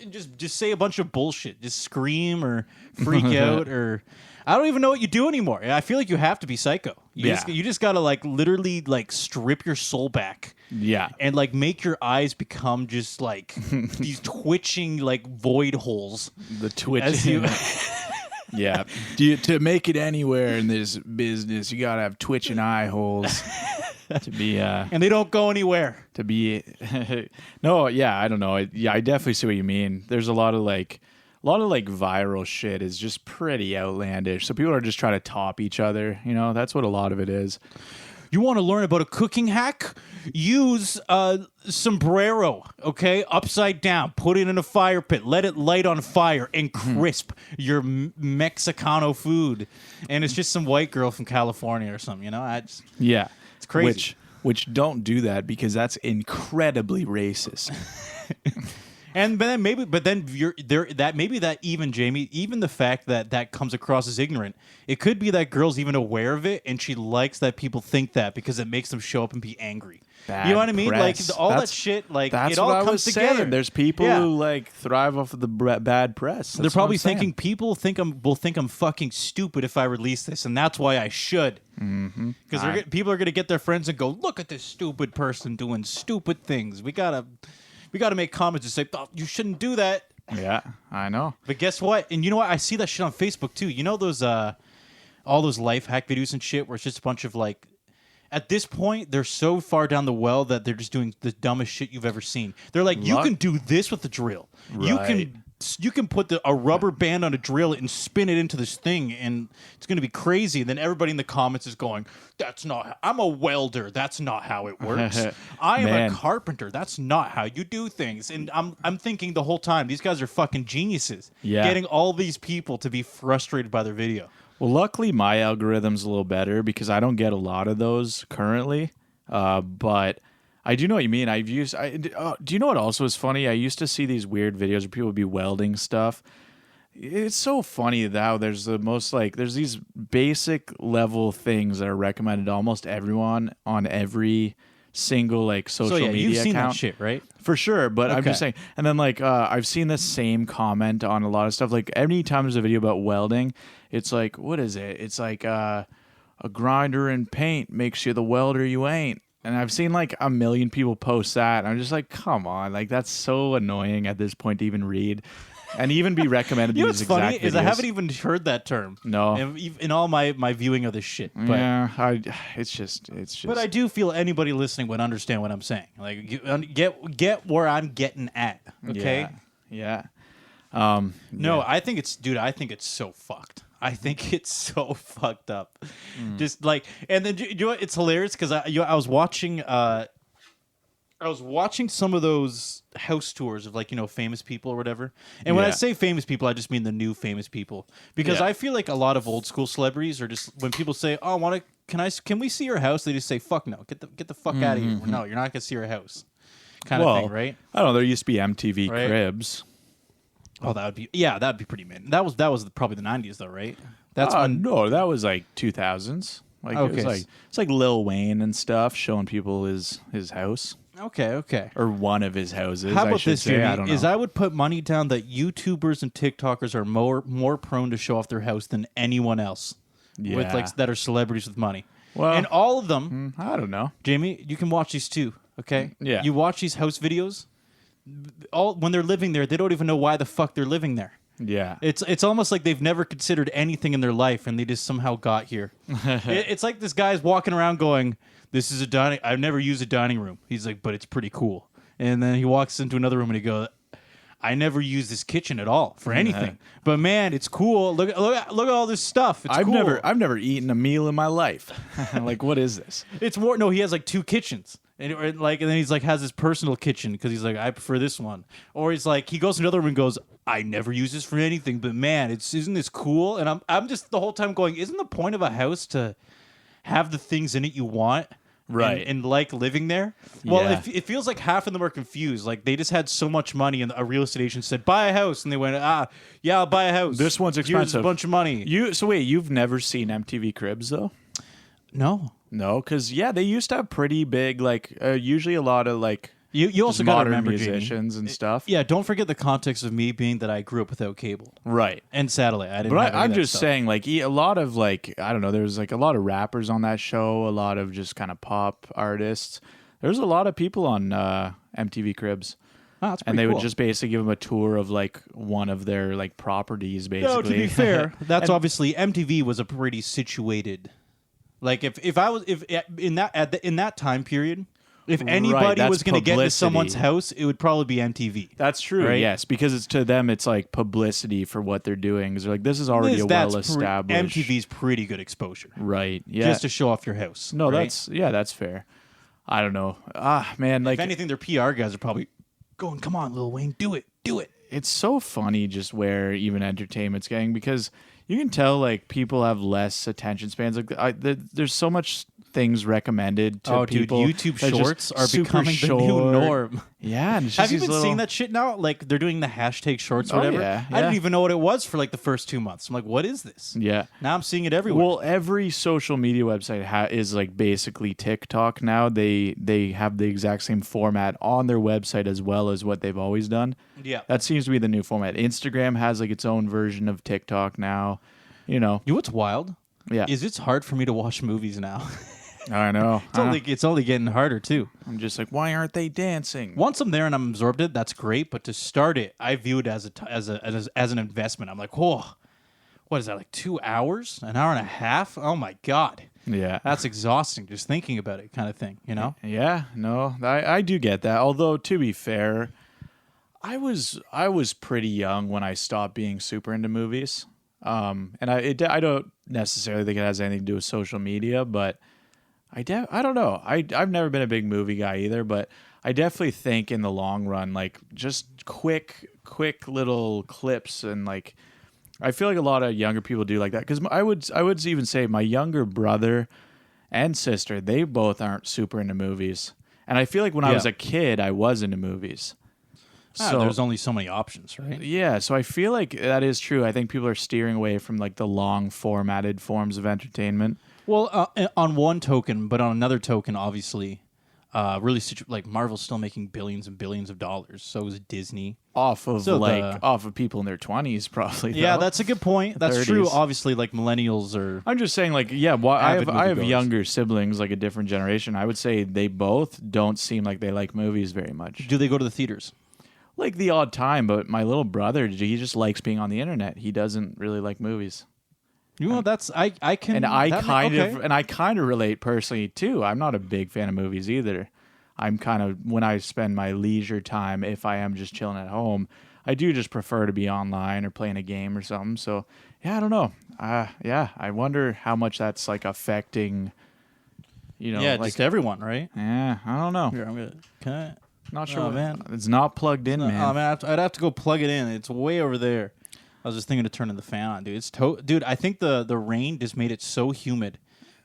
and just say a bunch of bullshit. Just scream or freak out or... I don't even know what you do anymore. I feel like you have to be psycho. You just got to like literally like strip your soul back. Yeah. And like make your eyes become just like these twitching like void holes. The twitching. Yeah. To make it anywhere in this business, you got to have twitching eye holes to be and they don't go anywhere. To be No, yeah, I don't know. I definitely see what you mean. There's a lot of viral shit is just pretty outlandish. So people are just trying to top each other, you know? That's what a lot of it is. You want to learn about a cooking hack? Use a sombrero, okay? Upside down. Put it in a fire pit. Let it light on fire and crisp your Mexicano food. And it's just some white girl from California or something, you know? It's crazy. Which don't do that because that's incredibly racist. And then you're there. That maybe that even Jamie, even the fact that comes across as ignorant, it could be that girl's even aware of it, and she likes that people think that because it makes them show up and be angry. You know what I mean? Press. Like all that shit, like that's it all what I comes was together. Saying. There's people who like thrive off of the bad press. They're probably thinking people will think I'm fucking stupid if I release this, and that's why I should. Because people are gonna get their friends and go, look at this stupid person doing stupid things. We gotta make comments and say, oh, you shouldn't do that. Yeah, I know. But guess what? And you know what? I see that shit on Facebook too. You know those all those life hack videos and shit where it's just a bunch of like, at this point, they're so far down the well that they're just doing the dumbest shit you've ever seen. They're like, you can do this with the drill. Right. You can put a rubber band on a drill and spin it into this thing, and it's going to be crazy. And then everybody in the comments is going, that's not I'm a welder. That's not how it works. I am a carpenter. That's not how you do things. And I'm thinking the whole time, these guys are fucking geniuses. Yeah. Getting all these people to be frustrated by their video. Well, luckily my algorithm's a little better because I don't get a lot of those currently. But I do know what you mean. Do you know what also is funny? I used to see these weird videos where people would be welding stuff. It's so funny how there's there's these basic level things that are recommended to almost everyone on every single social media you've seen account. That shit, right? For sure, but I'm just saying. And then I've seen the same comment on a lot of stuff. Like any time there's a video about welding, it's like, what is it? It's like a grinder and paint makes you the welder you ain't. And I've seen like a million people post that. And I'm just like, come on, like that's so annoying at this point to even read. And even be recommended you know these what's funny exact is videos. I haven't even heard that term. No, in all my viewing of this shit. But, yeah, it's just. But I do feel anybody listening would understand what I'm saying. Like, get where I'm getting at. Okay. Yeah. No, I think it's so fucked. I think it's so fucked up. Just like, and then you know what? It's hilarious because I was watching. I was watching some of those house tours of famous people or whatever. And when I say famous people, I just mean the new famous people. Because I feel like a lot of old school celebrities are just, when people say, "Oh, can we see your house?" They just say, "Fuck no, get the fuck out of here." No, you're not gonna see your house. Kind of thing, right? I don't know. There used to be MTV Cribs. Oh, that'd be pretty mint. That was probably the 90s though, right? That's no, that was like 2000s. Like Okay. it's like Lil Wayne and stuff showing people his house Okay. or one of his houses. How I about should this, say. Jimmy? I don't know. I would put money down that YouTubers and TikTokers are more prone to show off their house than anyone else. With Yeah. like that are celebrities with money. Well, and all of them, I don't know. Jamie, you can watch these too. Okay. Yeah. You watch these house videos. All when they're living there, they don't even know why the fuck they're living there. Yeah. It's almost like they've never considered anything in their life, and they just somehow got here. It's like this guy's walking around going, "This is a dining. I've never used a dining room." He's like, "But it's pretty cool." And then he walks into another room and he goes, "I never use this kitchen at all for anything. But man, it's cool. Look at all this stuff. It's cool." I've never eaten a meal in my life. Like, what is this? It's more. No, he has like 2 kitchens. And then he's like has his personal kitchen because he's like, I prefer this one. Or he's like, he goes to another room and goes, I never use this for anything, but man, isn't this cool? And I'm just the whole time going, isn't the point of a house to have the things in it you want? Right. And like living there? Well, Yeah. it feels like half of them are confused. Like they just had so much money and a real estate agent said, buy a house. And they went, yeah, I'll buy a house. This one's Here's expensive. a bunch of money. So wait, you've never seen MTV Cribs though? No. No, because they used to have pretty big, like usually a lot of like You also got to modern remember, musicians and stuff. Yeah, don't forget the context of me being that I grew up without cable Right. and satellite. I didn't. But have any I'm of that just stuff. saying, like a lot of like I don't know. There's like a lot of rappers on that show. A lot of just kind of pop artists. There's a lot of people on MTV Cribs. Oh, that's And pretty they cool. would just basically give them a tour of like one of their like properties, basically. No, to be fair, that's obviously MTV was a pretty situated. Like if in that time period, if anybody that's was going to get into publicity. someone's house, it would probably be MTV. That's true. Right? Yes, because it's to them, it's like publicity for what they're doing. Because they're like, this is already a well-established. MTV's pretty good exposure, Right. Yeah. just to show off your house. No, right? that's fair. I don't know. Man, like If anything, their PR guys are probably going, "Come on, Lil Wayne, do it." it's so funny just where even entertainment's getting because you can tell like people have less attention spans. Like there's so much things recommended to people. Dude, YouTube that just Shorts are super becoming the new short. norm. Yeah, and it's Have just you these been little- seeing that shit now? Like they're doing the hashtag Shorts, or Oh, whatever. yeah, I didn't yeah. even know what it was for like the first 2 months. I'm like, what is this? Yeah. Now I'm seeing it everywhere. Well, every social media website is like basically TikTok now. They have the exact same format on their website as well as what they've always done. Yeah. That seems to be the new format. Instagram has like its own version of TikTok now. You know. You know what's wild? Yeah. Is it's hard for me to watch movies now. I know. It's only getting harder too. I'm just like, why aren't they dancing? Once I'm there and I'm absorbed it, that's great. But to start it, I view it as an investment. I'm like, whoa, what is that? Like 2 hours, an hour and a half? Oh my god, Yeah. that's exhausting. Just thinking about it, kind of thing. You know? Yeah, no, I do get that. Although to be fair, I was pretty young when I stopped being super into movies. And I don't necessarily think it has anything to do with social media, but I don't know. I've never been a big movie guy either, but I definitely think in the long run, like just quick little clips and like I feel like a lot of younger people do like that because I would even say my younger brother and sister, they both aren't super into movies, and I feel like when I was a kid, I was into movies. So there's only so many options, right? yeah, so I feel like that is true. I think people are steering away from like the long formatted forms of entertainment. Well, on one token, but on another token, obviously, really like Marvel's still making billions and billions of dollars. So is Disney. Off of So off of people in their 20s, probably. Yeah, though. that's a good point. That's 30s. true. Obviously, like millennials are. I'm just saying, like, yeah. Well, I Avid have moviegoers. younger siblings, like a different generation. I would say they both don't seem like they like movies very much. Do they go to the theaters? Like the odd time, but my little brother, he just likes being on the internet. He doesn't really like movies. You know, that's I can. And I that kind okay. of and I kind of relate personally too. I'm not a big fan of movies either. I'm kind of when I spend my leisure time, if I am just chilling at home, I do just prefer to be online or playing a game or something. So yeah, I don't know. Yeah, I wonder how much that's like affecting. You know, Yeah, like just everyone, right? yeah, I don't know. Here, I'm gonna. Can I? Not sure. Oh, man. It's not plugged in, man. Oh man, I'd have to go plug it in. It's way over there. I was just thinking of turning the fan on, dude. Dude, I think the rain just made it so humid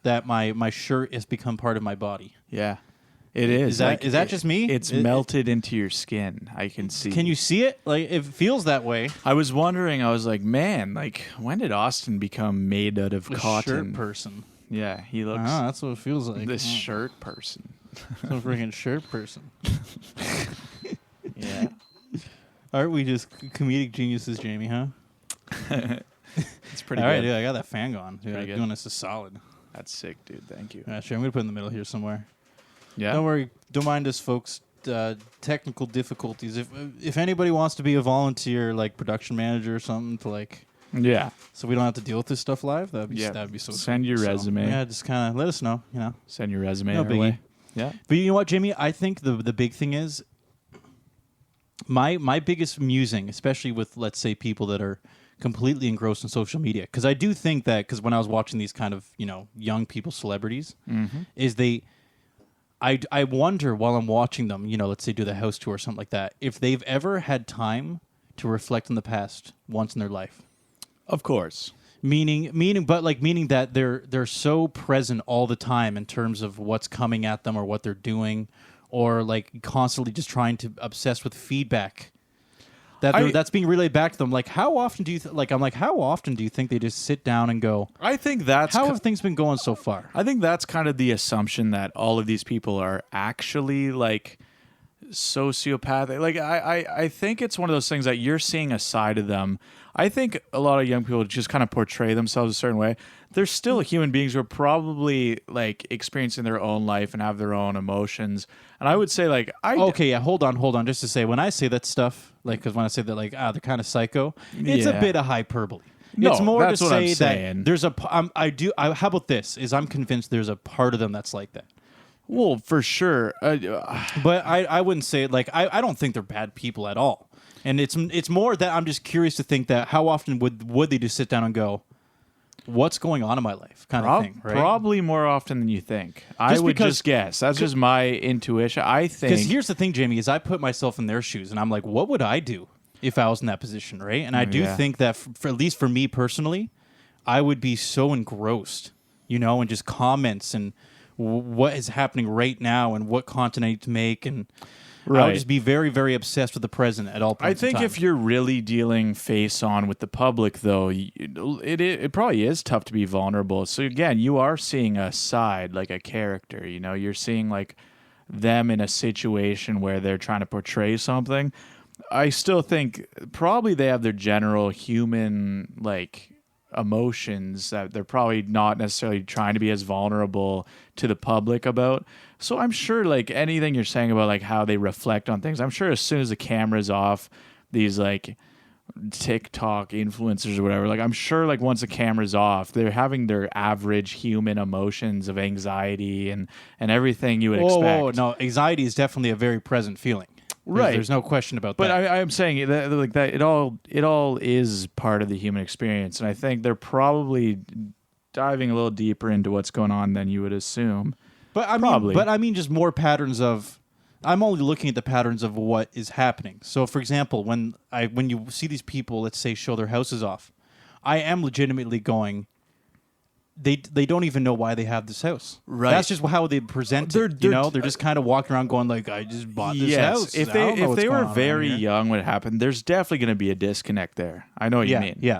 that my shirt has become part of my body. Yeah, it is. Is that just me? It's melted into your skin. I can see. Can you see it? Like it feels that way. I was wondering. I was like, man, like when did Austin become made out of A cotton? shirt person. Yeah, he looks. That's what it feels like. This shirt person. Some freaking shirt person. Yeah. Aren't we just comedic geniuses, Jamie, huh? It's pretty All good. right, dude, I got that fan going. Dude, Pretty good. doing this is solid. That's sick, dude. Thank you. Yeah, sure. I'm going to put it in the middle here somewhere. Yeah. Don't worry. Don't mind us, folks. Technical difficulties. If anybody wants to be a volunteer, like production manager or something, to like, Yeah. so we don't have to deal with this stuff live, that'd be so. Send your resume. Yeah, just kind of let us know. You know. Send your resume. No our biggie. way. Yeah. But you know what, Jamie? I think the big thing is my biggest musing, especially with, let's say, people that are completely engrossed in social media, because I do think that, because when I was watching these kind of, you know, young people celebrities, is I wonder while I'm watching them, you know, let's say do the house tour or something like that, if they've ever had time to reflect on the past once in their life. Of course. Meaning that they're so present all the time in terms of what's coming at them or what they're doing, or like constantly just trying to obsess with feedback that's being relayed back to them. Like, how often do you how often do you think they just sit down and go, I think that's how have things been going so far? I think that's kind of the assumption that all of these people are actually like sociopathic. Like I think it's one of those things that you're seeing a side of them. I think a lot of young people just kind of portray themselves a certain way. They're still human beings who are probably like experiencing their own life and have their own emotions. And I would say like hold on, just to say, when I say that stuff, like, because when I say that, like, they're kind of psycho, it's a bit of hyperbole. No, it's more that's to what I'm say saying. that there's how about this? Is I'm convinced there's a part of them that's like that. Well, for sure. But I wouldn't say, like, I don't think they're bad people at all. And it's more that I'm just curious to think that how often would they just sit down and go, what's going on in my life, kind of thing, right? Probably more often than you think. I would just guess. That's just my intuition. I think. Because here's the thing, Jamie, is I put myself in their shoes, and I'm like, what would I do if I was in that position, right? And I do think that, for at least for me personally, I would be so engrossed, you know, and just comments and what is happening right now and what content I need to make, and I would just be very, very obsessed with the present at all points I think in time. if you're really dealing face on with the public, though, it probably is tough to be vulnerable. So again, you are seeing a side, like a character. You know, you're seeing like them in a situation where they're trying to portray something. I still think probably they have their general human like emotions that they're probably not necessarily trying to be as vulnerable to the public about. So I'm sure like anything you're saying about like how they reflect on things, I'm sure as soon as the camera's off, these like TikTok influencers or whatever, like I'm sure like once the camera's off, they're having their average human emotions of anxiety and everything you would expect. Whoa, no, anxiety is definitely a very present feeling. Right. There's no question about but that. But I'm saying that like that it all is part of the human experience, and I think they're probably diving a little deeper into what's going on than you would assume. But I mean, just more patterns of. I'm only looking at the patterns of what is happening. So, for example, when you see these people, let's say, show their houses off, I am legitimately going. They don't even know why they have this house. Right. That's just how they present it. They're just kind of walking around going like, I just bought this house. If they were very young when it happened, there's definitely going to be a disconnect there. I know what you mean. Yeah.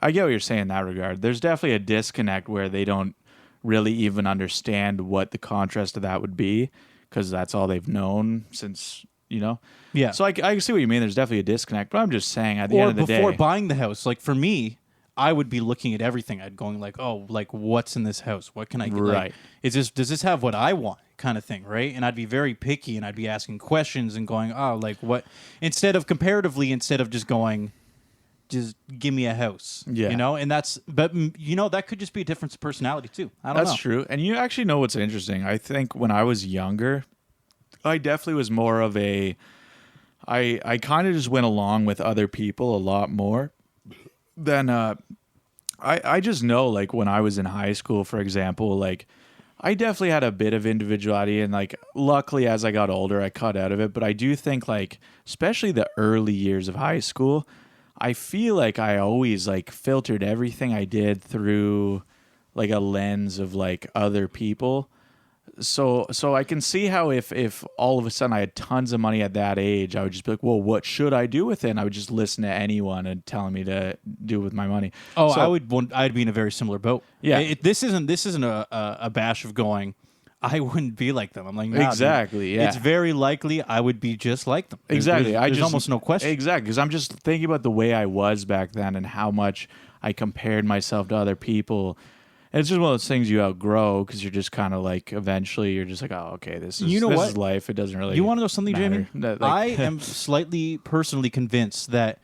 I get what you're saying in that regard. There's definitely a disconnect where they don't really even understand what the contrast of that would be, because that's all they've known since, you know. Yeah. So I see what you mean. There's definitely a disconnect, but I'm just saying at the end of the day, before buying the house, like for me, I would be looking at everything. I'd going like, oh, like what's in this house? What can I get? Right. Like, does this have what I want? Kind of thing, right? And I'd be very picky, and I'd be asking questions and going, oh, like what? Instead of just going, just give me a house. Yeah. You know, and but you know, that could just be a difference of personality too. I don't know. That's true. And you actually know what's interesting. I think when I was younger, I definitely was more of I kind of just went along with other people a lot more than I just know, like when I was in high school, for example, like I definitely had a bit of individuality, and like luckily as I got older I cut out of it. But I do think like especially the early years of high school, I feel like I always like filtered everything I did through like a lens of like other people. So I can see how if all of a sudden I had tons of money at that age, I would just be like, well, what should I do with it? And I would just listen to anyone and telling me to do with my money. Oh, So, I'd be in a very similar boat. Yeah. This isn't a bash of going, I wouldn't be like them. I'm like, nah, exactly. dude. Yeah. It's very likely I would be just like them. Exactly. There's almost no question. Exactly. Because I'm just thinking about the way I was back then and how much I compared myself to other people. And it's just one of those things you outgrow because you're just kind of like, eventually you're just like, oh, okay, this is life. It doesn't really. You want to know something, matter. Jamie? I am slightly personally convinced that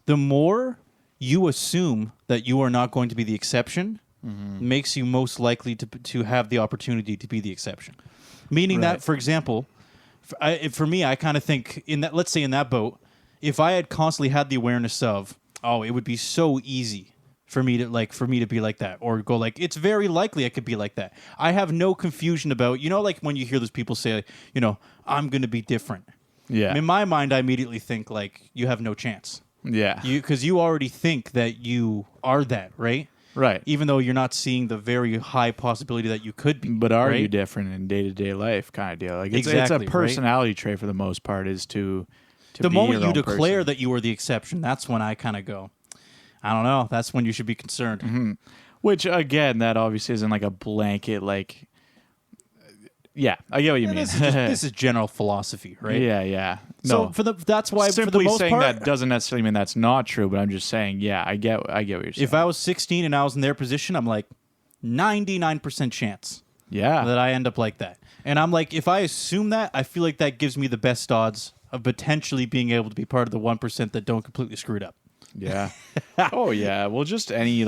the more you assume that you are not going to be the exception, makes you most likely to have the opportunity to be the exception. Meaning that, for example, for me, I kind of think let's say in that boat, if I had constantly had the awareness of, oh, it would be so easy for me to be like that, or go like, it's very likely I could be like that. I have no confusion about, like when you hear those people say, I'm going to be different. Yeah. In my mind, I immediately think like, you have no chance. Yeah. Because you already think that you are that, right? Right. Even though you're not seeing the very high possibility that you could be. But are right? you different in day-to-day life kind of deal? Like it's a personality trait for the most part is to the be moment your you own declare person. that you are the exception, that's when I kind of go, I don't know. That's when you should be concerned. Mm-hmm. Which, again, that obviously isn't like a blanket, like... Yeah, I get what you mean. This is general philosophy, right? Yeah. No. So that's why Simply for the most saying part, that doesn't necessarily mean that's not true, but I'm just saying, yeah, I get what you're saying. if I was 16 and I was in their position, I'm like 99% chance that I end up like that. And I'm like, if I assume that, I feel like that gives me the best odds of potentially being able to be part of the 1% that don't completely screw it up. Yeah. Oh, yeah. Well, just any,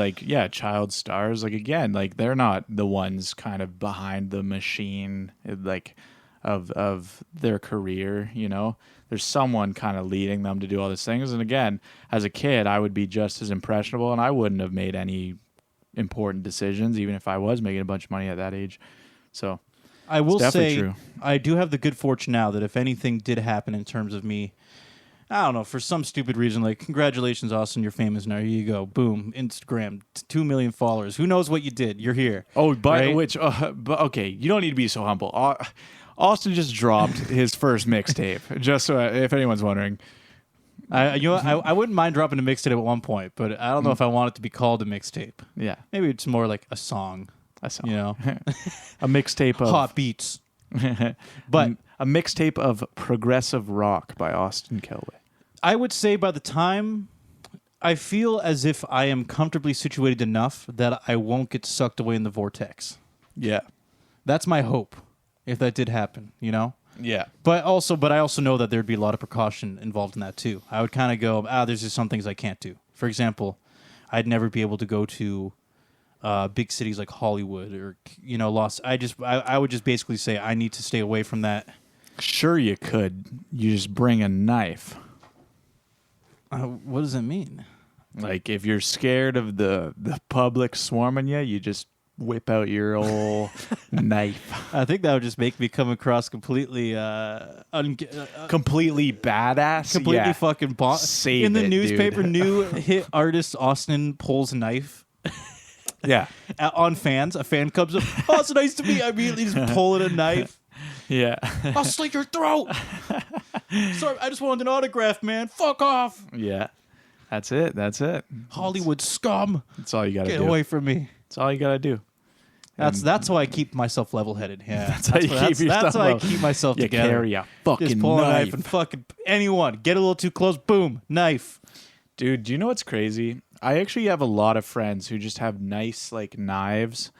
child stars, again, they're not the ones kind of behind the machine, of their career, There's someone kind of leading them to do all these things. And again, as a kid, I would be just as impressionable, and I wouldn't have made any important decisions, even if I was making a bunch of money at that age. So I will say, true. I do have the good fortune now that if anything did happen in terms of me, I don't know, for some stupid reason, like, congratulations, Austin, you're famous now. Here you go. Boom. Instagram, 2 million followers. Who knows what you did? You're here. Oh, but right? but okay, you don't need to be so humble. Austin just dropped his first mixtape, just so if anyone's wondering. I wouldn't mind dropping a mixtape at one point, but I don't know if I want it to be called a mixtape. Yeah. Maybe it's more like a song. A song. A mixtape of... Hot beats. But a mixtape of progressive rock by Austin Kelway. I would say by the time I feel as if I am comfortably situated enough that I won't get sucked away in the vortex. Yeah. That's my hope, if that did happen, Yeah. But I also know that there'd be a lot of precaution involved in that too. I would kind of go, there's just some things I can't do. For example, I'd never be able to go to big cities like Hollywood or I would just basically say I need to stay away from that. Sure, you could. You just bring a knife. What does it mean? Like if you're scared of the public swarming you, you just whip out your old knife. I think that would just make me come across completely completely badass. Completely fucking Save in the it, newspaper. dude. New hit artist Austin pulls a knife. Yeah. On fans, a fan comes up. Oh, it's nice to meet you. I immediately just pull it a knife. Yeah. I'll slit your throat. Sorry, I just wanted an autograph, man. Fuck off. Yeah. That's it. Hollywood scum. That's all you gotta do. Get away from me. That's all you gotta do. That's why I keep myself level-headed. Yeah, that's how I keep myself you together. Carry a fucking just pull knife. a knife and fucking anyone. Get a little too close, boom, knife. Dude, do you know what's crazy? I actually have a lot of friends who just have nice knives,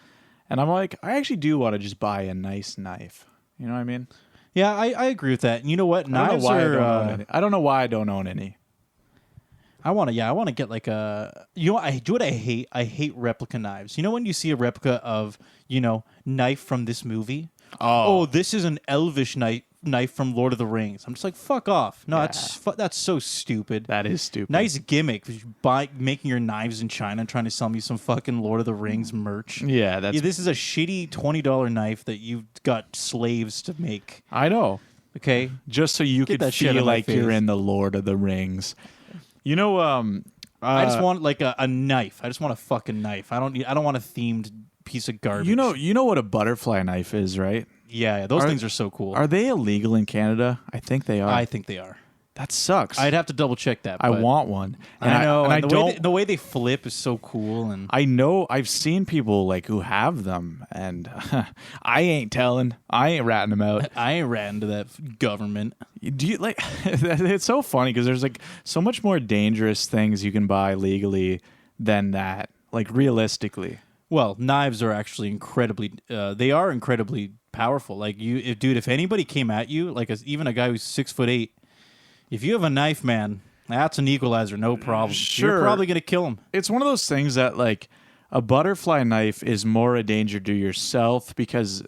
and I'm like, I actually do want to just buy a nice knife. You know what I mean? Yeah, I agree with that. And you know what? Knives I don't know why I don't own any. I want to get like a... I hate? I hate replica knives. You know when you see a replica of, knife from this movie? Oh, this is an elvish knife from Lord of the Rings. I'm just like, fuck off. No, that's so stupid. That is stupid. Nice gimmick. Making your knives in China and trying to sell me some fucking Lord of the Rings merch. Yeah, this is a shitty $20 knife that you've got slaves to make. I know. Okay? Just so you could feel like you're in the Lord of the Rings. You know, I just want like a knife. I just want a fucking knife. I don't want a themed piece of garbage. You know what a butterfly knife is, right? Yeah, those things are so cool. Are they illegal in Canada? I think they are. I think they are. That sucks. I'd have to double check that. I want one. And I know. And the way they flip is so cool. And I know I've seen people like who have them, and I ain't telling. I ain't ratting them out. I ain't ratting to that government. Do you like? It's so funny because there's like so much more dangerous things you can buy legally than that. Like realistically. Well, knives are actually incredibly. They are incredibly powerful. Like if anybody came at you, like even a guy who's 6'8". If you have a knife, man, that's an equalizer, no problem. Sure. You're probably going to kill him. It's one of those things that, like, a butterfly knife is more a danger to yourself because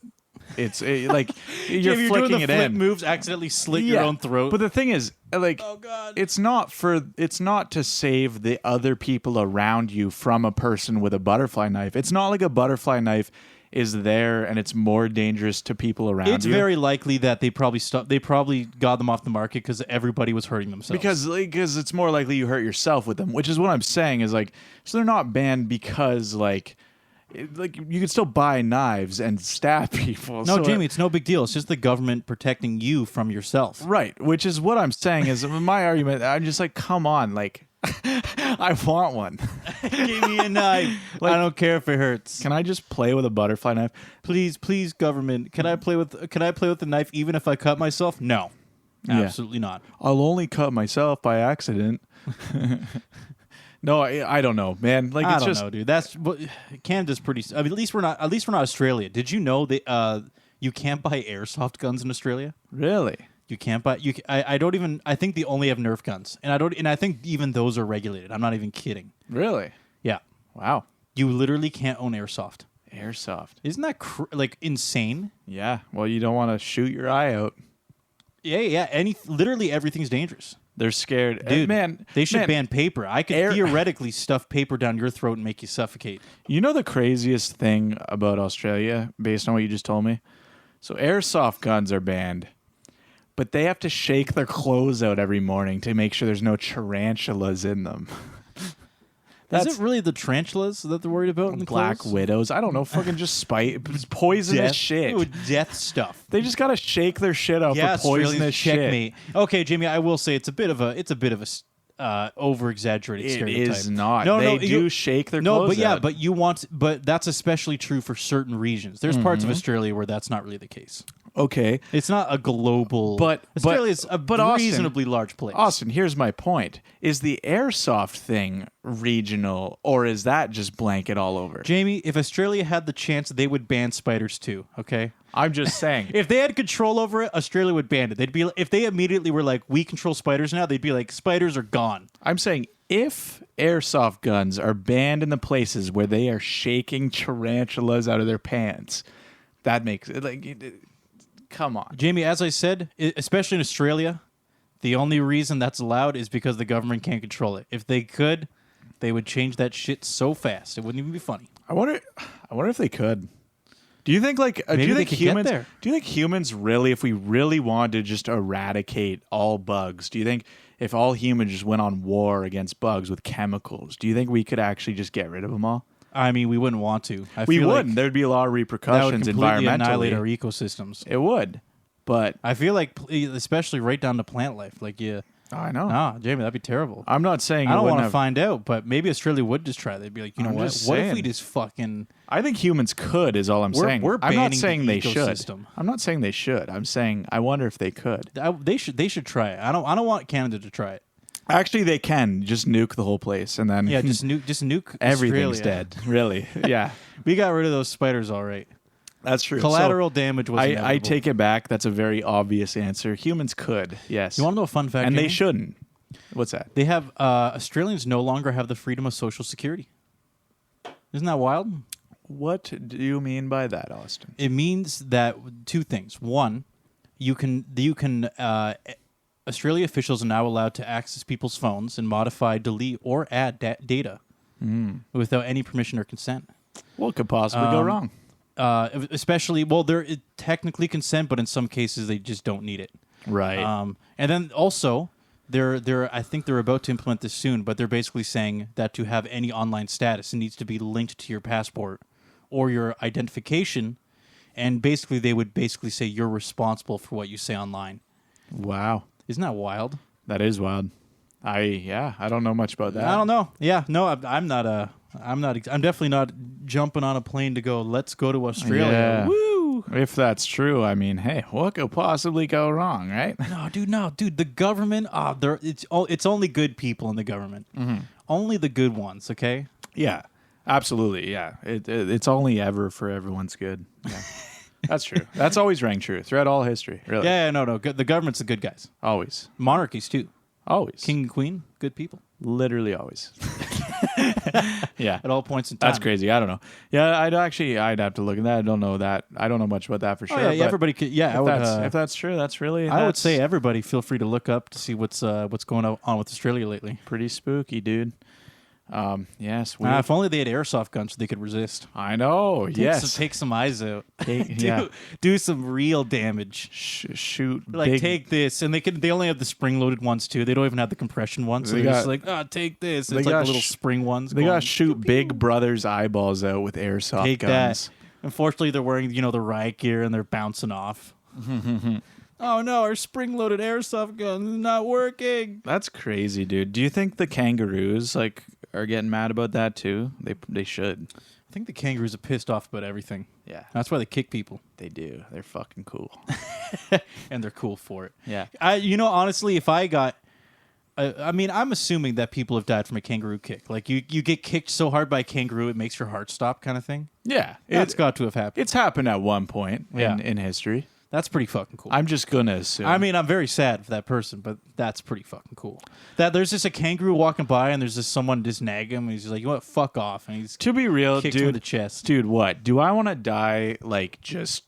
it's like you're flicking doing the it flip in. moves, accidentally slit your own throat. But the thing is, like, oh God, it's not to save the other people around you from a person with a butterfly knife. It's not like a butterfly knife is there and it's more dangerous to people around you. It's very likely that they probably got them off the market because everybody was hurting themselves. Because it's more likely you hurt yourself with them, which is what I'm saying is like, so they're not banned because like you can still buy knives and stab people. No, Jamie, it's no big deal. It's just the government protecting you from yourself. Right, which is what I'm saying is my argument. I'm just like, come on, like I want one. Give me a knife. Like, I don't care if it hurts. Can I just play with a butterfly knife? Please, government. Can I play with the knife even if I cut myself? No. Absolutely not. I'll only cut myself by accident. No, I don't know, man. Like I don't know, dude. That's Canada's pretty. I mean, at least we're not Australia. Did you know that you can't buy airsoft guns in Australia? Really? You can't buy. I don't even. I think they only have Nerf guns, and I think even those are regulated. I'm not even kidding. Really? Yeah. Wow. You literally can't own airsoft. Airsoft. Isn't that like insane? Yeah. Well, you don't want to shoot your eye out. Yeah. Literally everything's dangerous. They're scared. Dude, man, they should ban paper. I could theoretically stuff paper down your throat and make you suffocate. You know the craziest thing about Australia, based on what you just told me? So airsoft guns are banned, but they have to shake their clothes out every morning to make sure there's no tarantulas in them. Is it really the tarantulas that they're worried about in the black clothes? widows? I don't know. Fucking just poisonous shit. Ooh, death stuff. They just gotta shake their shit out for poisonous shit. Checkmate. Okay, Jamie, I will say it's a bit of a over-exaggerated stereotype. It is not. They do shake their clothes out. But that's especially true for certain regions. There's parts of Australia where that's not really the case. Okay. It's not a global. Australia's a reasonably large place. Austin, here's my point. Is the airsoft thing regional, or is that just blanket all over? Jamie, if Australia had the chance, they would ban spiders too, okay? I'm just saying. If they had control over it, Australia would ban it. If they immediately were like, we control spiders now, they'd be like, spiders are gone. I'm saying if airsoft guns are banned in the places where they are shaking tarantulas out of their pants, that makes it like... Come on. Jamie, as I said, especially in Australia, the only reason that's allowed is because the government can't control it. If they could, they would change that shit so fast. It wouldn't even be funny. I wonder if they could. Do you think do you think humans really, if we really wanted to just eradicate all bugs, do you think if all humans just went on war against bugs with chemicals, do you think we could actually just get rid of them all? I mean, we wouldn't want to. We wouldn't. There'd be a lot of repercussions that would completely environmentally. Annihilate our ecosystems. It would, but I feel like, especially right down to plant life, like I know. Nah, Jamie, that'd be terrible. I'm not saying I don't want to find out, but maybe Australia would just try. They'd be like, you know what? What if we just fucking? I think humans could. Is all I'm saying. I'm not saying they should. I'm not saying they should. I'm saying I wonder if they could. They should try it. I don't want Canada to try it. Actually, they can just nuke the whole place, and then just nuke. Everything's Australia. dead. Really? Yeah. We got rid of those spiders, all right. That's true. Collateral damage was. I take it back. That's a very obvious answer. Humans could. Yes. You want to know a fun fact? And Jamie? they shouldn't. What's that? They have Australians no longer have the freedom of social security. Isn't that wild? What do you mean by that, Austin? It means that two things. One, you can Australia officials are now allowed to access people's phones and modify, delete, or add data without any permission or consent. What could possibly go wrong? Especially, they're technically consent, but in some cases they just don't need it. Right. And then also, I think they're about to implement this soon, but they're basically saying that to have any online status, it needs to be linked to your passport or your identification, and basically they would basically say you're responsible for what you say online. Wow. Isn't that wild? That is wild. I don't know much about that. I don't know. Yeah, no, I'm definitely not jumping on a plane to go, let's go to Australia. Yeah. Woo! If that's true, I mean, hey, what could possibly go wrong, right? No, dude. The government, it's only good people in the government. Mm-hmm. Only the good ones, okay? Yeah, absolutely. Yeah, it's only ever for everyone's good. Yeah. That's true. That's always rang true throughout all history, really. Yeah, no. The government's the good guys. Always. Monarchies, too. Always. King and queen, good people. Literally always. Yeah. At all points in time. That's crazy. I don't know. Yeah, I'd have to look at that. I don't know that. I don't know much about that for sure. Oh, yeah, everybody could. Yeah, if that's true, that's really. I would say everybody feel free to look up to see what's going on with Australia lately. Pretty spooky, dude. Yes. If only they had airsoft guns so they could resist. I know. Take some eyes out. Do some real damage. Shoot. Take this, and they only have the spring-loaded ones too. They don't even have the compression ones. So they're just like, take this. It's like the little spring ones. They gotta shoot Big Brother's eyeballs out with airsoft guns. That. Unfortunately, they're wearing the riot gear and they're bouncing off. Oh no, our spring-loaded airsoft gun is not working. That's crazy, dude. Do you think the kangaroos are getting mad about that too? They should. I think the kangaroos are pissed off about everything. Yeah. That's why they kick people. They do. They're fucking cool. And they're cool for it. Yeah. Honestly, if I got I'm assuming that people have died from a kangaroo kick. Like you get kicked so hard by a kangaroo it makes your heart stop kind of thing. Yeah. That's got to have happened. It's happened at one point in history. That's pretty fucking cool. I'm just gonna assume. I mean, I'm very sad for that person, but that's pretty fucking cool. That there's just a kangaroo walking by, and there's just someone just nag him, and he's just like, "You know what? Fuck off!" And he's to be real, kicked him in the chest. Dude, what do I want to die like just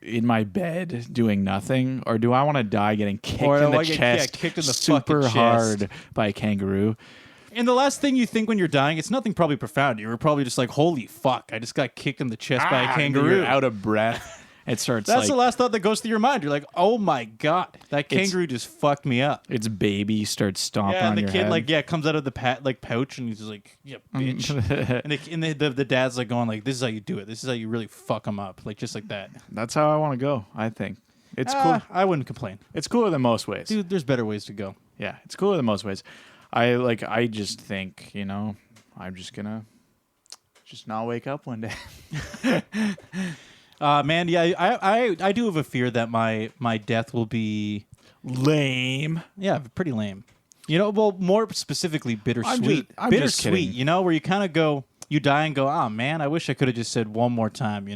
in my bed doing nothing, or do I want to die getting kicked in the chest, kicked in the super fucking hard chest by a kangaroo? And the last thing you think when you're dying, it's nothing probably profound. You were probably just like, "Holy fuck! I just got kicked in the chest by a kangaroo." You're out of breath. It starts. That's the last thought that goes through your mind. You're like, "Oh my god, that kangaroo just fucked me up." Its baby starts stomping on your head. And the kid comes out of the pouch, and he's just like, "Yeah, bitch." and the dad's like going like, "This is how you do it. This is how you really fuck them up." Like just like that. That's how I want to go. I think it's cool. I wouldn't complain. It's cooler than most ways, dude. There's better ways to go. Yeah, it's cooler than most ways. I just think I'm just gonna not wake up one day. Man, yeah, I do have a fear that my death will be lame. Yeah, pretty lame. Well, more specifically, bittersweet. I'm bittersweet, just kidding. Where you kind of go, you die and go, oh man, I wish I could have just said one more time,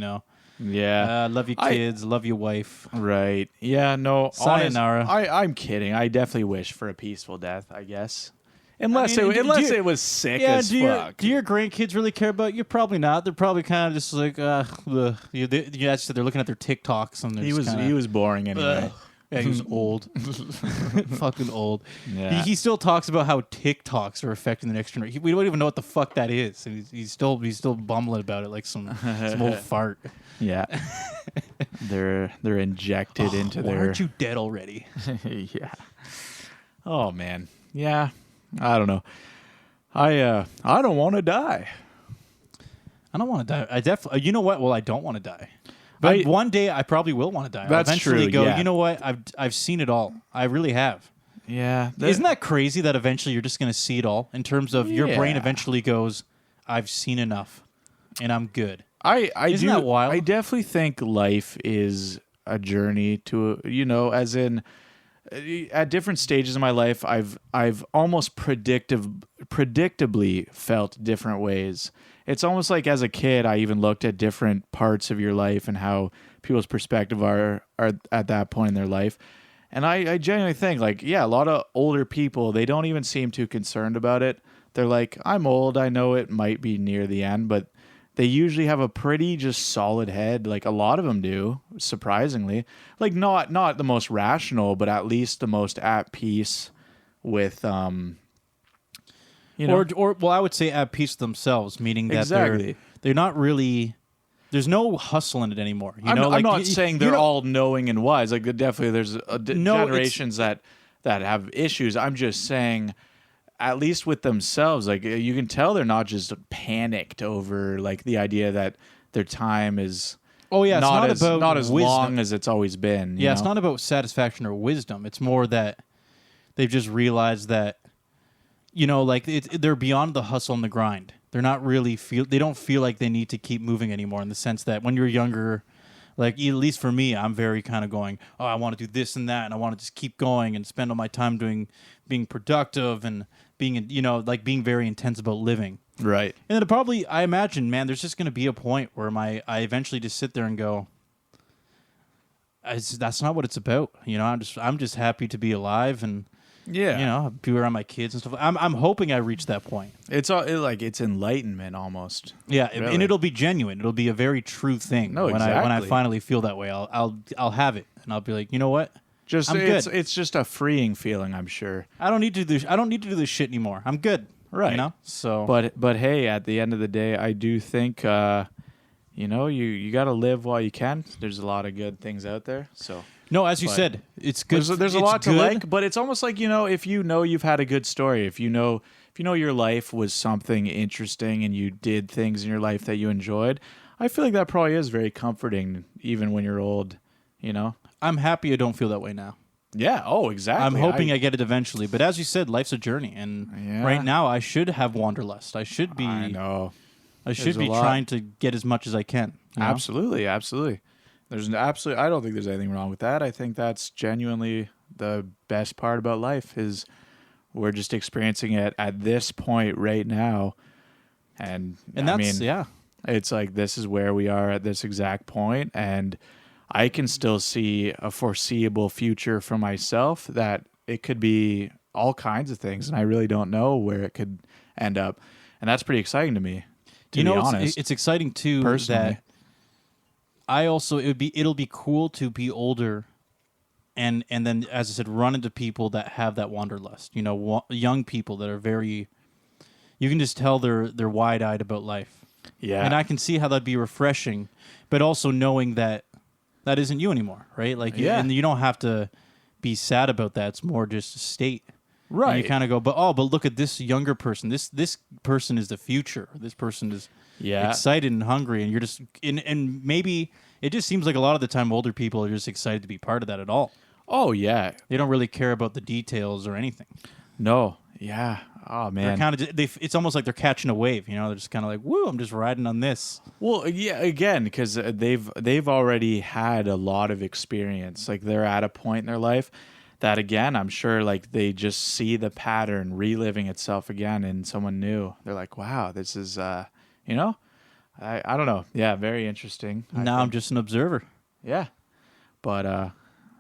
Yeah. Love you kids, love your wife. Right. Yeah, no. Sayonara. I'm kidding. I definitely wish for a peaceful death, I guess. Unless it was sick as fuck. Do your grandkids really care about you? Probably not. They're probably kind of just like, they're looking at their TikToks. And he was boring anyway. Yeah, he was old. Fucking old. Yeah. He still talks about how TikToks are affecting the next generation. We don't even know what the fuck that is. And he's still bumbling about it like some old fart. Yeah. They're injected into why their... aren't you dead already? Yeah. Oh, man. Yeah. I don't know. I don't want to die. I don't want to die. I definitely. You know what? Well, I don't want to die. But one day I probably will want to die. That's I'll eventually true. Go. Yeah. You know what? I've seen it all. I really have. Yeah. Isn't that crazy that eventually you're just going to see it all? In terms of your brain eventually goes, I've seen enough, and I'm good. Isn't that wild? I definitely think life is a journey to as in. At different stages of my life, I've almost predictably felt different ways. It's almost like as a kid, I even looked at different parts of your life and how people's perspective are at that point in their life. And I genuinely think a lot of older people, they don't even seem too concerned about it. They're like, I'm old. I know it might be near the end, but they usually have a pretty just solid head. Like a lot of them do, surprisingly. Like not the most rational, but at least the most at peace with, Or I would say at peace with themselves, meaning that they're not really. There's no hustle in it anymore. I'm not saying they're all knowing and wise. Like definitely, there's generations that that have issues. I'm just saying, at least with themselves, like you can tell they're not just panicked over like the idea that their time is it's not about not as wisdom. long as it's always been. You know? It's not about satisfaction or wisdom. It's more that they've just realized that, like they're beyond the hustle and the grind. They're not really they don't feel like they need to keep moving anymore, in the sense that when you're younger, like at least for me, I'm very kind of going, oh, I want to do this and that, and I want to just keep going and spend all my time being productive and being, like being very intense about living. Right. And then I imagine, man, there's just going to be a point where I eventually just sit there and go, that's not what it's about. I'm just happy to be alive and be around my kids and stuff. I'm hoping I reach that point. It's it's enlightenment almost. Yeah, really. And it'll be genuine. It'll be a very true thing. No, when exactly. I finally feel that way, I'll have it, and I'll be like, you know what? Just I'm good. It's just a freeing feeling, I'm sure. I don't need to do this shit anymore. I'm good. Right. So. But hey, at the end of the day, I do think you got to live while you can. There's a lot of good things out there. So. No, as you said, it's good. There's a lot to like, but it's almost like, if you've had a good story, if you know your life was something interesting and you did things in your life that you enjoyed, I feel like that probably is very comforting, even when you're old. I'm happy I don't feel that way now. Yeah. Oh, exactly. I'm hoping I get it eventually, but as you said, life's a journey, and right now I should have wanderlust. I should be. I know. I should be trying to get as much as I can. Absolutely. There's I don't think there's anything wrong with that. I think that's genuinely the best part about life is we're just experiencing it at this point right now. And it's like, this is where we are at this exact point. And I can still see a foreseeable future for myself that it could be all kinds of things. And I really don't know where it could end up. And that's pretty exciting to me, to be honest. It's exciting too, personally. that it'll be cool to be older, and then, as I said, run into people that have that wanderlust. Young people that are very, you can just tell they're wide eyed about life. Yeah, and I can see how that'd be refreshing, but also knowing that isn't you anymore, right? Like, and you don't have to be sad about that. It's more just a state. Right. And you kind of go, but look at this younger person. This person is the future. This person is excited and hungry, and you're just and maybe it just seems like a lot of the time older people are just excited to be part of that at all. Oh yeah. They don't really care about the details or anything. No. Yeah. Oh man. They're kind of it's almost like they're catching a wave, They're just kind of like, "Woo, I'm just riding on this." Well, yeah, again, because they've already had a lot of experience. Like, they're at a point in their life that, again, I'm sure, like, they just see the pattern reliving itself again in someone new. They're like, wow, this is, I don't know. Yeah, very interesting. Now I'm just an observer. Yeah. But,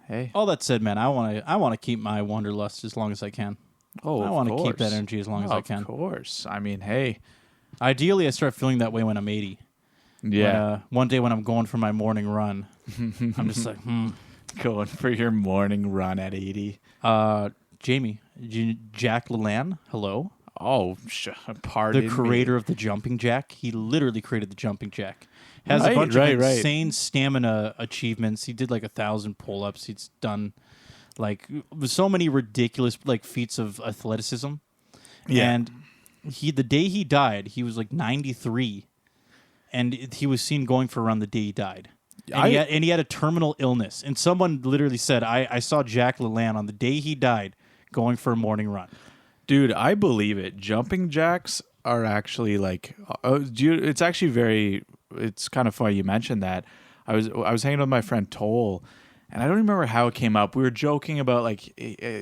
hey. All that said, man, I want to keep my wanderlust as long as I can. Oh, I want to keep that energy as long as I can. Of course. I mean, hey. Ideally, I start feeling that way when I'm 80. Yeah. One day when I'm going for my morning run, I'm just like, Going for your morning run at 80. Jamie, Jack LaLanne, hello. Oh, pardon me. The creator of the jumping jack. He literally created the jumping jack. Has a bunch of insane stamina achievements. He did like 1,000 pull-ups. He's done like so many ridiculous like feats of athleticism. Yeah. And the day he died, he was like 93. And he was seen going for a run the day he died. And he had a terminal illness. And someone literally said, I saw Jack LaLanne on the day he died going for a morning run. Dude, I believe it. Jumping jacks are actually like, it's actually it's kind of funny you mentioned that. I was hanging with my friend Toll, and I don't remember how it came up. We were joking about like,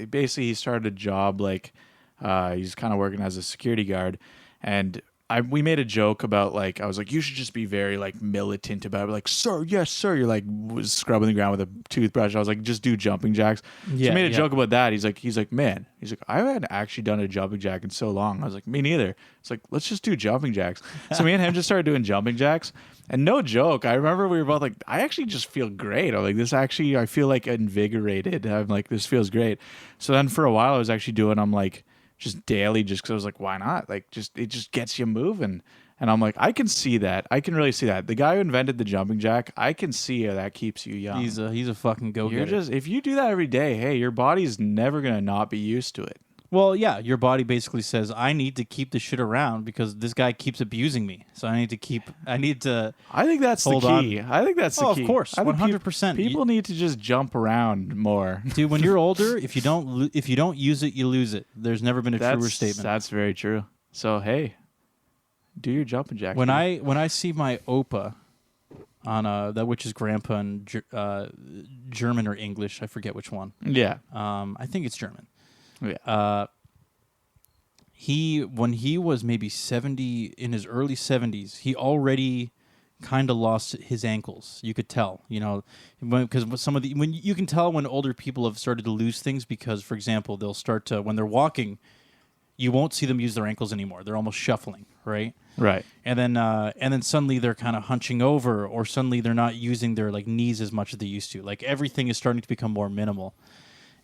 basically he started a job, like he's kind of working as a security guard, and we made a joke about like, I was like, you should just be very like militant about it. Like, sir, yes, sir. You're like scrubbing the ground with a toothbrush. I was like, just do jumping jacks. Yeah, so we made a joke about that. He's like, man, I haven't actually done a jumping jack in so long. I was like, me neither. It's like, let's just do jumping jacks. So me and him just started doing jumping jacks. And no joke, I remember we were both like, I actually just feel great. I'm like, I feel like invigorated. I'm like, this feels great. So then for a while I was actually doing, I'm like, just daily, just because I was like, why not? Like, it just gets you moving. And I'm like, I can see that. I can really see that. The guy who invented the jumping jack, I can see how that keeps you young. He's a fucking go-getter. If you do that every day, hey, your body's never gonna not be used to it. Well, yeah, your body basically says, I need to keep this shit around because this guy keeps abusing me. So I need to I think that's the key. I think that's the key. Of course, 100%. People need to just jump around more. Dude, when you're older, if you don't use it, you lose it. There's never been a truer statement. That's very true. So, hey, do your jumping jack. When I see my Opa on that, which is grandpa in German or English, I forget which one. Yeah. I think it's German. Yeah. When he was maybe 70, in his early 70s, he already kind of lost his ankles. You could tell, because when you can tell when older people have started to lose things because, for example, they'll start to, when they're walking, you won't see them use their ankles anymore. They're almost shuffling, right? Right. And then suddenly they're kind of hunching over, or suddenly they're not using their knees as much as they used to. Like everything is starting to become more minimal.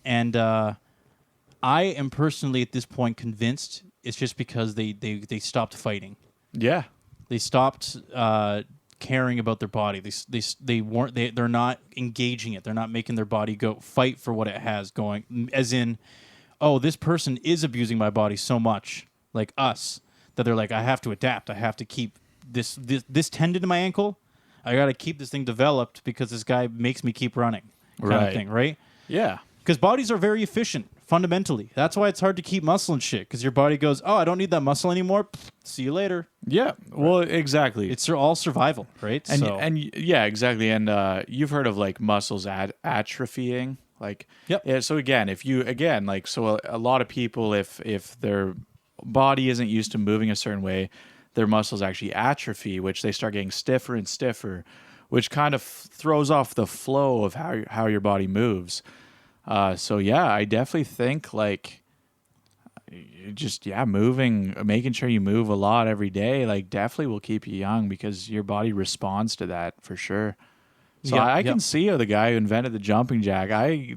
And I am personally at this point convinced it's just because they stopped fighting. Yeah. They stopped caring about their body. They're not engaging it. They're not making their body go fight for what it has going. As in, oh, this person is abusing my body so much, like us, that they're like, I have to adapt. I have to keep this tendon in my ankle. I got to keep this thing developed because this guy makes me keep running, kind of thing, right? Yeah. Because bodies are very efficient, fundamentally. That's why it's hard to keep muscle and shit, because your body goes, oh, I don't need that muscle anymore. See you later. Yeah, well, exactly. It's all survival, right? And yeah, exactly. And you've heard of muscles atrophying. Yep. Yeah, so again, a lot of people, if their body isn't used to moving a certain way, their muscles actually atrophy, which they start getting stiffer and stiffer, which kind of throws off the flow of how your body moves. So yeah, I definitely think moving, making sure you move a lot every day, definitely will keep you young because your body responds to that for sure. So I can see how the guy who invented the jumping jack,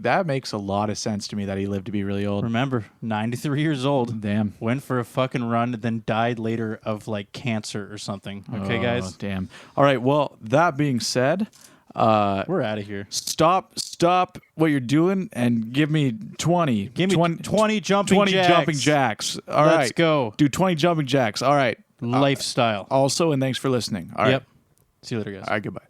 that makes a lot of sense to me that he lived to be really old. Remember, 93 years old. Damn. Went for a fucking run, then died later of cancer or something. Okay, guys? Damn. All right, well, that being said, we're out of here. Stop what you're doing and give me 20. Give me 20 jumping 20 jacks. Jumping jacks. All right. Let's go. Do 20 jumping jacks. All right. Lifestyle. Also, and thanks for listening. All right. Yep. See you later, guys. All right, goodbye.